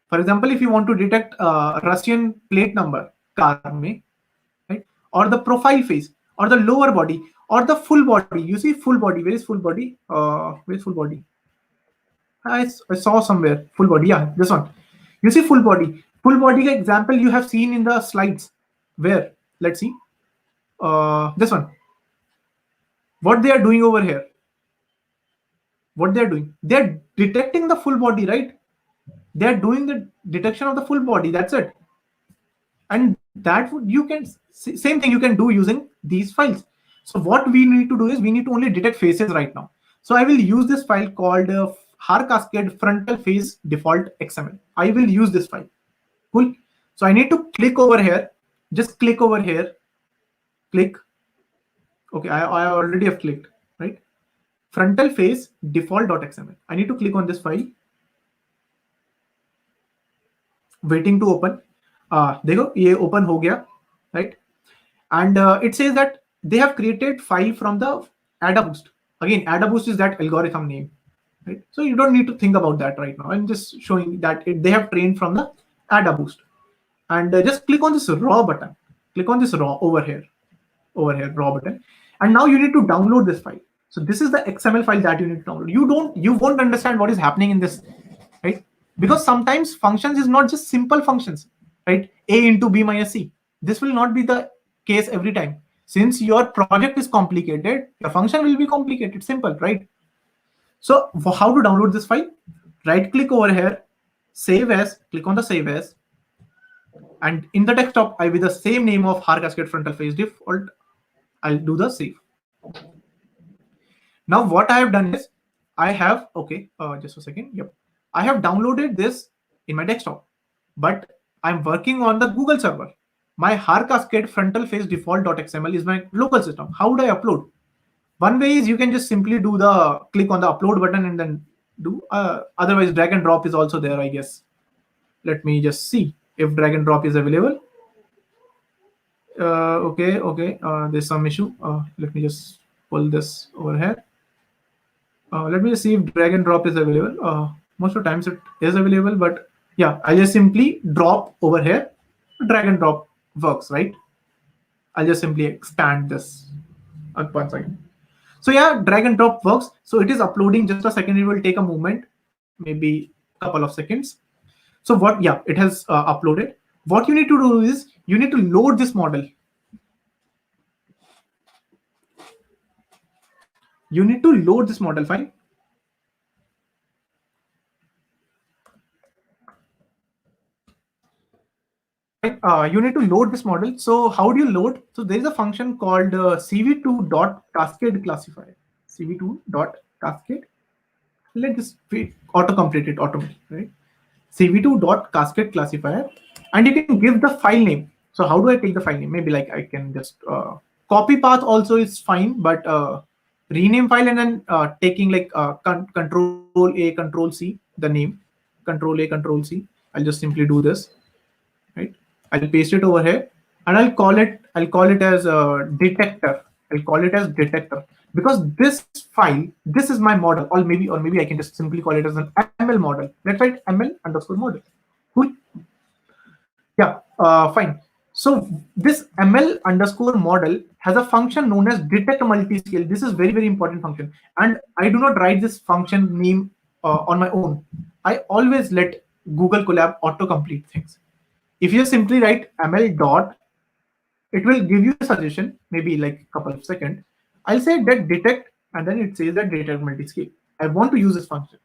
For example, if you want to detect Russian plate number car mein, right? Or the profile face, or the lower body, or the full body. You see full body. Where is full body? Where is full body? I saw somewhere full body. Yeah, this one. You see full body. Full body example you have seen in the slides. Where? Let's see. This one. What they are doing over here? What they are doing? They are detecting the full body, right? They are doing the detection of the full body. That's it. And that would, you can, same thing you can do using these files. So what we need to do is we need to only detect faces right now. So I will use this file called har cascade frontal face default XML. I will use this file. Cool. So I need to click over here. Just click over here. Click. Okay, I already have clicked, right? Frontal face default.xml. I need to click on this file. Waiting to open. देखो ये open हो गया, right? And it says that they have created file from the AdaBoost. Again, AdaBoost is that algorithm name, right? So you don't need to think about that right now. I'm just showing that they have trained from the AdaBoost. And just click on this raw button. Click on this raw over here, raw button. And now you need to download this file. So this is the XML file that you need to download. You won't understand what is happening in this, right? Because sometimes functions is not just simple functions, right? A into B minus C. This will not be the case every time. Since your project is complicated, your function will be complicated. Simple, right? So how to download this file? Right click over here, save as, click on the save as, and in the desktop, I with the same name of har cascade frontal face default, I'll do the save. Now what I have done is I have, okay, just a second. Yep. I have downloaded this in my desktop, but I'm working on the Google server. My har cascade frontal face default.xml is my local system. How would I upload? One way is you can just simply do the click on the upload button and then do. Otherwise, drag and drop is also there, I guess. Let me just see if drag and drop is available. Okay. There's some issue. Let me just pull this over here. Let me just see if drag and drop is available. Most of the times it is available, but yeah, I'll just simply drop over here. Drag and drop works, right? I'll just simply expand this. 1 second. So yeah, drag and drop works. So it is uploading. Just a second. It will take a moment, maybe a couple of seconds. So what? Yeah, it has uploaded. What you need to do is you need to load this model. You need to load this model. Fine. Fine. You need to load this model. So how do you load? So there is a function called cv2.cascade classifier. cv2.cascade. Let this auto complete it automatically, right? cv2.cascade classifier, and you can give the file name. So how do I take the file name? Maybe like I can just copy path also is fine, but rename file and then taking like control A, control C, the name, control A, control C. I'll just simply do this, right? I'll paste it over here, and I'll call it as detector. I'll call it as detector because this file, this is my model, or maybe I can just simply call it as an ML model. Let's write ML underscore model. Cool. Yeah, fine. So this ML underscore model has a function known as detect multiscale. This is very, very important function. And I do not write this function name on my own. I always let Google Colab auto-complete things. If you simply write ML dot, it will give you a suggestion, maybe like a couple of seconds. I'll say that detect, and then it says that detect multiscale. I want to use this function.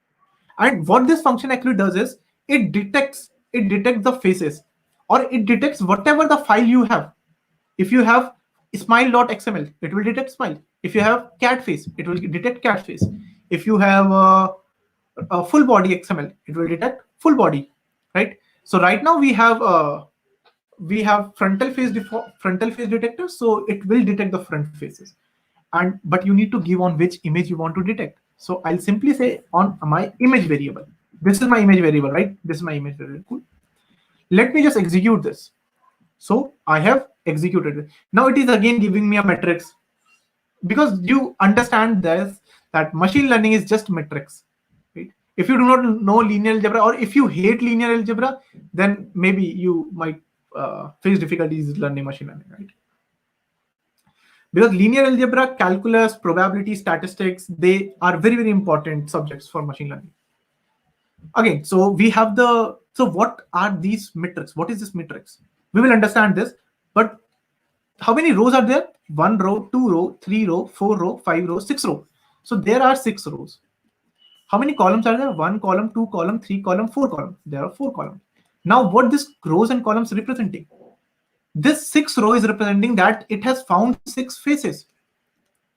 And what this function actually does is it detects the faces, or it detects whatever the file you have. If you have smile.xml, it will detect smile. If you have cat face, it will detect cat face. If you have a full body XML, it will detect full body, right? So right now we have frontal face detector, so it will detect the front faces. And but you need to give on which image you want to detect. So I'll simply say on my image variable. This is my image variable, right? This is my image variable. Cool. Let me just execute this. So I have executed it. Now it is again giving me a matrix, because you understand this, that machine learning is just metrics, right? If you do not know linear algebra, or if you hate linear algebra, then maybe you might face difficulties learning machine learning, right? Because linear algebra, calculus, probability, statistics, they are very, very important subjects for machine learning. Again, so we have so what are these metrics? What is this metrics? We will understand this, but how many rows are there? 1 row, 2 row, 3 row, 4 row, 5 row, 6 row. So there are 6 rows. How many columns are there? 1 column, 2 column, 3 column, 4 column. There are 4 columns. Now what this rows and columns representing? This 6 row is representing that it has found 6 faces.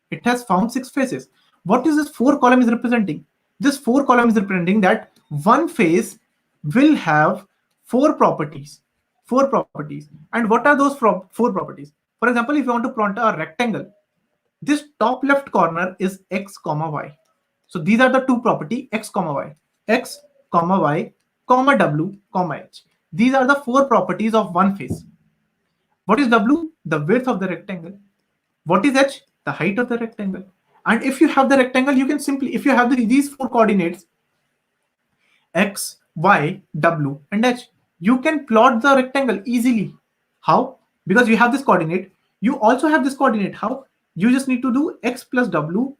It has found 6 faces. What is this 4 column is representing? This 4 column is representing that one face will have 4 properties. 4 properties. And what are those 4 properties? For example, if you want to plot a rectangle, this top left corner is x comma y. So these are the two property, x comma y. X comma y comma w comma h. These are the 4 properties of one face. What is w? The width of the rectangle. What is h? The height of the rectangle. And if you have the rectangle, you can simply, if you have these 4 coordinates, x, y, w, and h, you can plot the rectangle easily. How? Because you have this coordinate. You also have this coordinate. How? You just need to do x plus w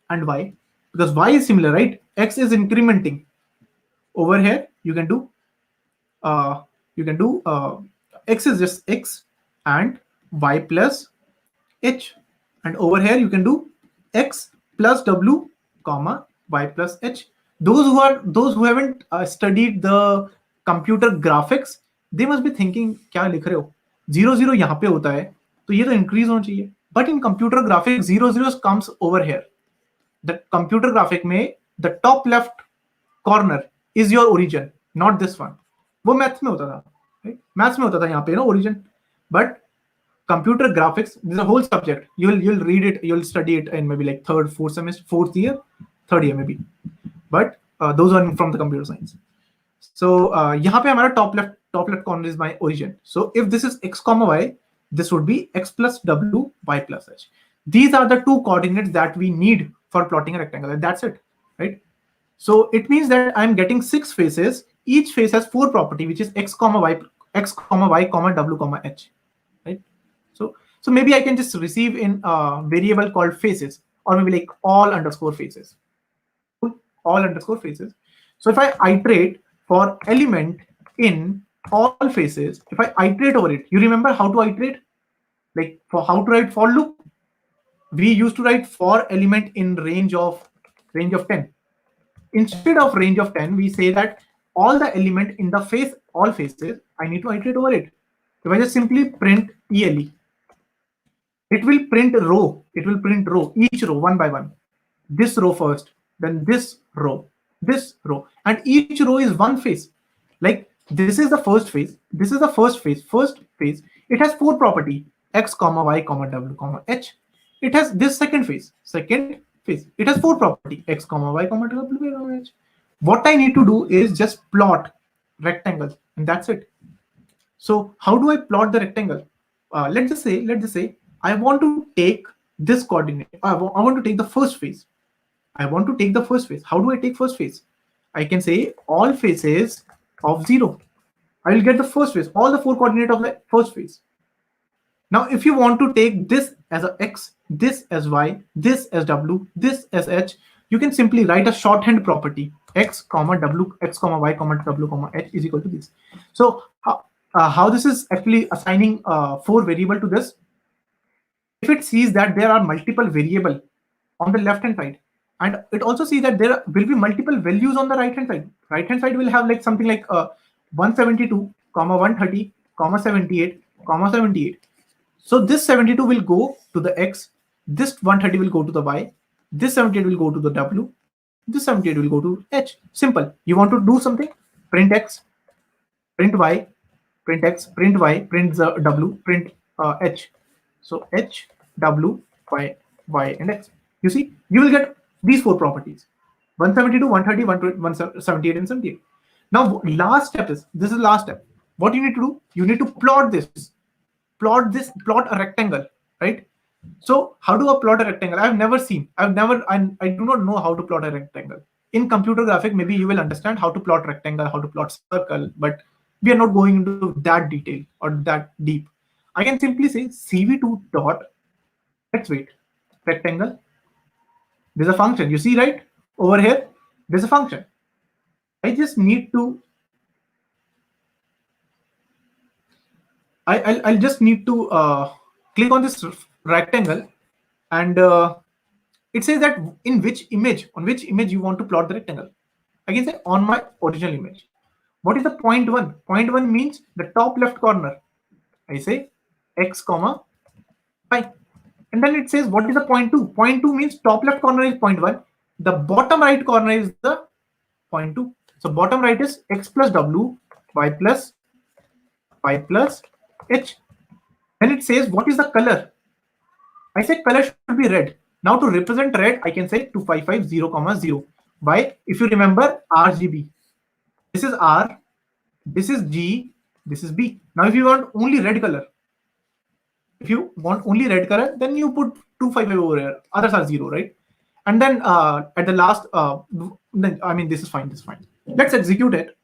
and y, because y is similar, right? X is incrementing. Over here, you can do x is just x and y plus h, and over here you can do x plus w comma y plus h. Those who haven't studied the computer graphics, they must be thinking क्या लिख रहे हो, 0 0 यहाँ पे होता है तो ये तो increase होना चाहिए. But in computer graphics 0 0 comes over here. The computer graphic में the top left corner is your origin, not this one. वो मैथ्स में होता था, right? मैथ्स में होता था यहाँ पे ना origin. But computer graphics, this is a whole subject. You'll read it, you'll study it in maybe like third, fourth semester, fourth year, third year maybe. But those are from the computer science. So यहाँ पे हमारा top left corner is my origin. So if this is x comma y, this would be x plus w, y plus h. These are the two coordinates that we need for plotting a rectangle, and that's it, right? So it means that I'm getting 6 faces. Each face has 4 property, which is x comma y, comma w comma h, right? So maybe I can just receive in a variable called faces, or maybe like all underscore faces. All underscore faces. So if I iterate for element in all faces, if I iterate over it, you remember how to iterate? Like for how to write for loop, we used to write for element in range of 10. Instead of range of 10, we say that all the element in the face, all faces, I need to iterate over it. If I just simply print ELE, it will print row. It will print row, each row one by one. This row first, then this row, and each row is one face. Like this is the first phase. This is the first phase. First phase. It has 4 property: x comma y comma w comma h. It has this second phase. Second phase. It has 4 property: x comma y comma w comma h. What I need to do is just plot rectangles, and that's it. So how do I plot the rectangle? Let's just say I want to take this coordinate. I want to take the first phase. I want to take the first phase. How do I take first phase? I can say all faces of 0. I will get the first phase, all the 4 coordinate of the first phase. Now, if you want to take this as a x, this as y, this as w, this as h, you can simply write a shorthand property: x comma w, x comma y comma w comma h is equal to this. So how this is actually assigning 4 variable to this? If it sees that there are multiple variable on the left hand side, and it also sees that there will be multiple values on the right hand side. Right hand side will have like something like 172 comma 130 comma 78 comma 78. So this 72 will go to the x, this 130 will go to the y, this 78 will go to the w, this 78 will go to h. Simple. You want to do something, print x, print y, print x, print y, print the w, print h. So h, w, y, and x. You see, you will get these 4 properties: 172, 130, 178, and 78. Now, last step is, this is the last step. What you need to do? You need to plot this. Plot a rectangle, right? So how do I plot a rectangle? I do not know how to plot a rectangle. In computer graphic, maybe you will understand how to plot rectangle, how to plot circle, but we are not going into that detail or that deep. I can simply say cv2 dot, let's wait, rectangle. There's a function, you see, right? Over here, there's a function. I just need to, I'll just need to click on this rectangle, and it says that on which image you want to plot the rectangle. I can say on my original image. What is the point 1? Point 1 means the top left corner. I say x comma y. And then it says what is the point 2? Point 2 means top left corner is point 1. The bottom right corner is the point 2. So bottom right is x plus w, y plus h. Then it says what is the color? I say color should be red. Now to represent red, I can say 2550, 0. Why? If you remember RGB, this is R, this is G, this is B. Now if you want only red color, then you put 255 over here. Others are 0, right? And then at the last, this is fine. Let's execute it.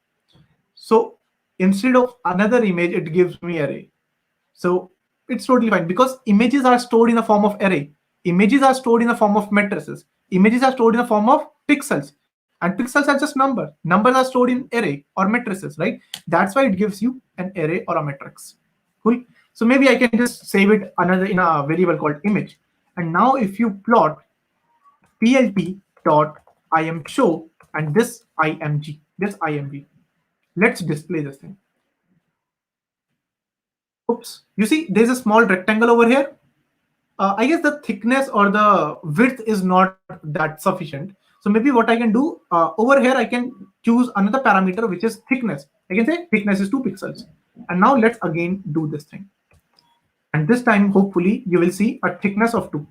So instead of another image, it gives me array. So it's totally fine, because images are stored in the form of array. Images are stored in the form of matrices. Images are stored in the form of pixels, and pixels are just numbers. Numbers are stored in array or matrices, right? That's why it gives you an array or a matrix. Cool. So maybe I can just save it in a variable called image. And now if you plot plt dot imshow and this img, let's display this thing. Oops, you see there's a small rectangle over here. I guess the thickness or the width is not that sufficient. So maybe what I can do, over here I can choose another parameter, which is thickness. I can say thickness is 2 pixels. And now let's again do this thing. And this time, hopefully, you will see a thickness of 2,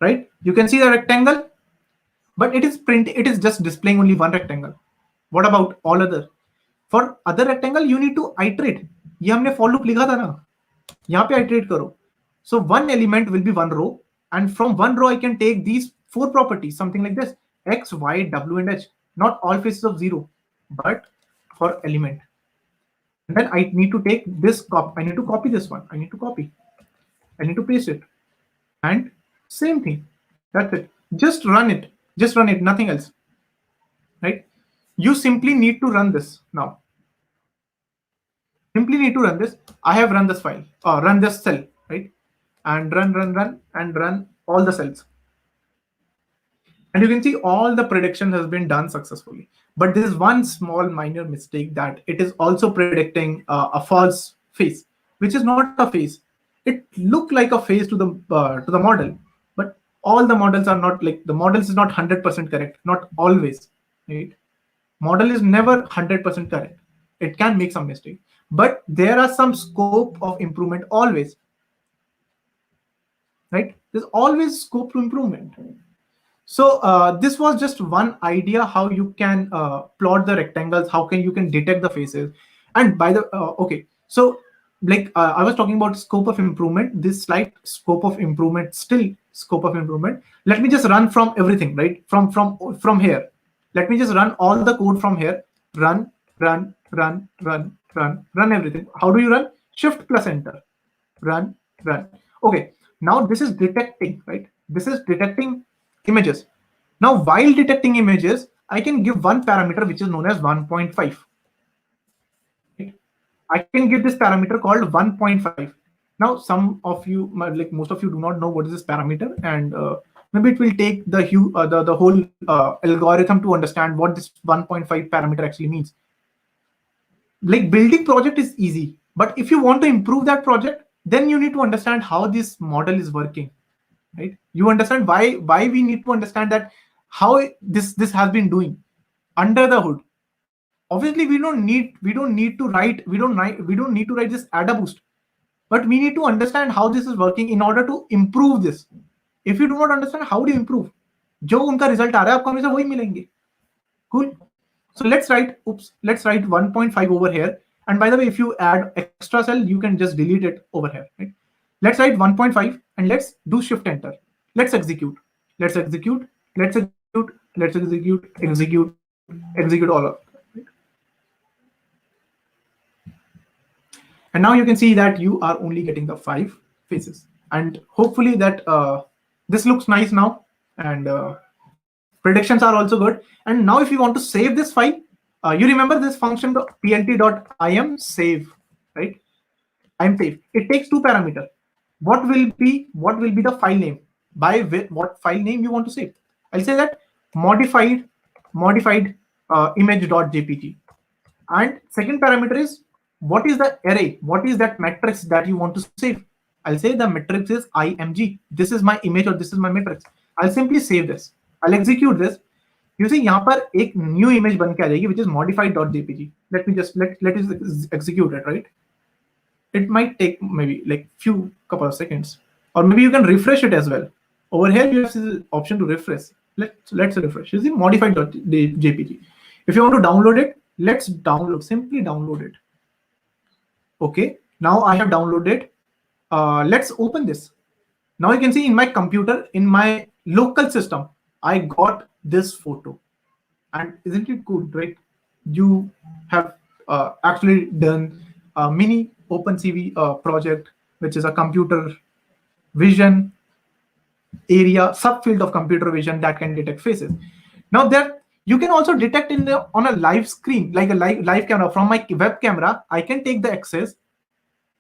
right? You can see the rectangle. but it is just displaying only one rectangle. What about all other? For other rectangle you need to iterate. ये हमने for loop लिखा था ना, यहाँ पे iterate करो. So one element will be one row, and from one row I can take these four properties, something like this: x, y, w, and h. Not all faces of zero, but for element. And then I need to take this I need to copy this one. I need to copy. I need to paste it. And same thing. That's it. Just run it. Just run it. Nothing else. Right? You simply need to run this now. Simply need to run this. I have run this file, run this cell, right? And run, and run all the cells. And you can see all the prediction has been done successfully. But there is one small minor mistake, that it is also predicting a false face, which is not a face. It looked like a face to the model, but all the models are not like, the models is not 100% correct, not always, right? Model is never 100% correct. It can make some mistake, but there are some scope of improvement always, right? There's always scope to improvement. So this was just one idea how you can plot the rectangles, how can you can detect the faces. And by the okay, so like I was talking about scope of improvement, this slight scope of improvement, still scope of improvement. Let me just run from everything, right? From here. Let me just run all the code from here. Run, run everything. How do you run? Shift plus enter. Run. Okay, now this is detecting, right? This is detecting images. Now, while detecting images, I can give one parameter which is known as 1.5. Right? I can give this parameter called 1.5. Now, some of you, like most of you, do not know what is this parameter, and maybe it will take the whole algorithm to understand what this 1.5 parameter actually means. Like building project is easy, but if you want to improve that project, then you need to understand how this model is working, right? You understand why we need to understand that how this has been doing under the hood. Obviously we don't need to write, we don't need to write this add a boost, but we need to understand how this is working in order to improve this. If you do not understand, how do you improve? जो उनका result आ रहा है आपको हमेशा वही मिलेंगे. Cool. So let's write 1.5 over here. And by the way, if you add extra cell, you can just delete it over here, right? Let's write 1.5 and let's do shift enter. Let's execute. Let's execute. Let's execute. Let's execute. Execute all of it. Right? And now you can see that you are only getting the 5 faces. And hopefully that this looks nice now. And predictions are also good. And now if you want to save this file, you remember this function plt.im save, right? I'm save. It takes 2 parameters. What will be the file name? By what file name you want to save? I'll say that modified image.jpg. And second parameter is what is the array? What is that matrix that you want to save? I'll say the matrix is img. This is my image or this is my matrix. I'll simply save this. I'll execute this. You see, यहाँ पर एक new image बन के आ जाएगी, which is modified.jpg. Let me just let us execute it, right? It might take maybe like few couple of seconds, or maybe you can refresh it as well. Over here, you have the option to refresh. Let's refresh. You see, modified.jpg. If you want to download it, let's simply download it. Okay, now I have downloaded. Let's open this. Now you can see in my computer, in my local system, I got this photo. And isn't it good, right? You have actually done a mini OpenCV project, which is a computer vision area, subfield of computer vision that can detect faces. Now there, you can also detect on a live screen, like a live camera. From my web camera, I can take the access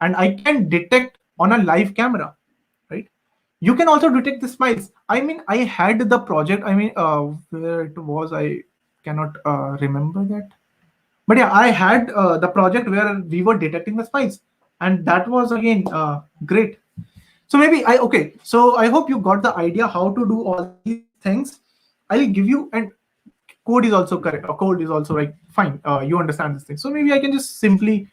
and I can detect on a live camera, right? You can also detect the smiles. I mean, I had the project, I mean, where it was, I cannot remember that. But yeah, I had the project where we were detecting the smiles. And that was, again, great. So maybe okay. So I hope you got the idea how to do all these things. I'll give you, and code is also correct. Code is also like, fine. You understand this thing. So maybe I can just simply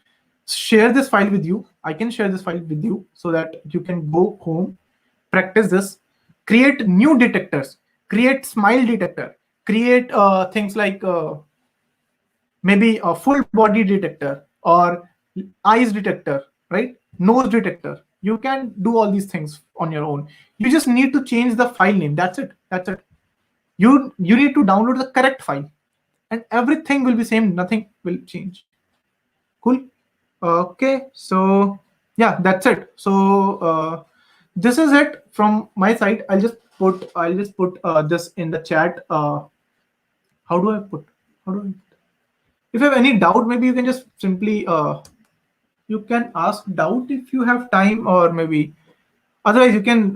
share this file with you. I can share this file with you so that you can go home, practice this, create new detectors, create smile detector, create things like maybe a full body detector or eyes detector, right? Nose detector. You can do all these things on your own. You just need to change the file name. That's it. You need to download the correct file, and everything will be same. Nothing will change. Cool. Okay, so yeah, that's it. So this is it from my side. I'll just put this in the chat. How do I put? How do I? If you have any doubt, maybe you can just simply you can ask doubt if you have time, or maybe otherwise you can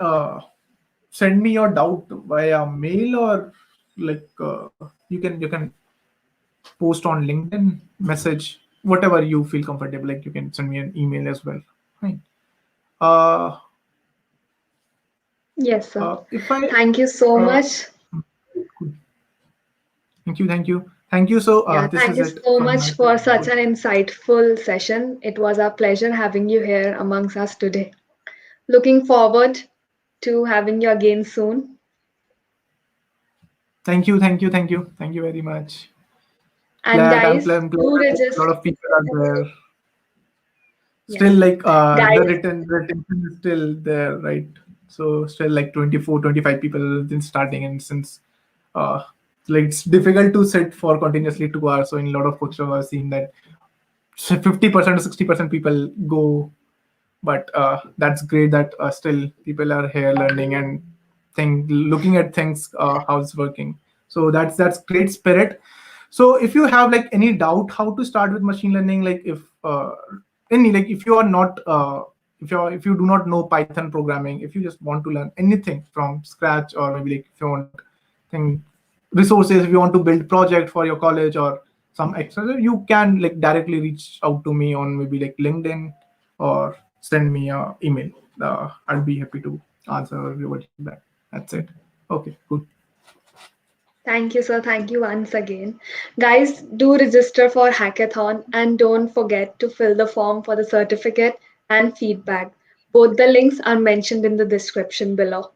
send me your doubt via mail, or like you can post on LinkedIn message, whatever you feel comfortable. Like you can send me an email as well. Fine. Uh, Yes, sir. if I Thank you so uh, much. cool. Thank you. So Yeah, this thank is you it so from much my for side. such Cool. an insightful session. It was a pleasure having you here amongst us today. Looking forward to having you again soon. Thank you very much. And Glad I'm, guys, glad I'm glad do that a register. lot of people are there. Still, Yes, like the guys, retention is still there, right? So still like 24, 25 people been starting, and since uh like it's difficult to sit for continuously 2 hours. So in a lot of coaches I've seen that 50% to 60% people go, but that's great that still people are here learning and looking at things, how it's working. So that's great spirit. So if you have like any doubt how to start with machine learning, like if any, like if you are not if you do not know Python programming, if you just want to learn anything from scratch, or maybe like if you want thing resources, if you want to build project for your college or some extra, you can like directly reach out to me on maybe like LinkedIn, or send me a email. I'll be happy to answer or revert you back. That's it. Okay, cool. thank you, sir. Thank you once again. Guys, do register for Hackathon and don't forget to fill the form for the certificate and feedback. Both the links are mentioned in the description below.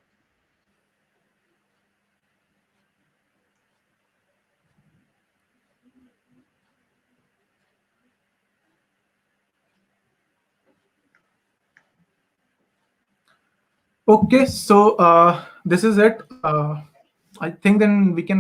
Okay, so this is it. I think then we can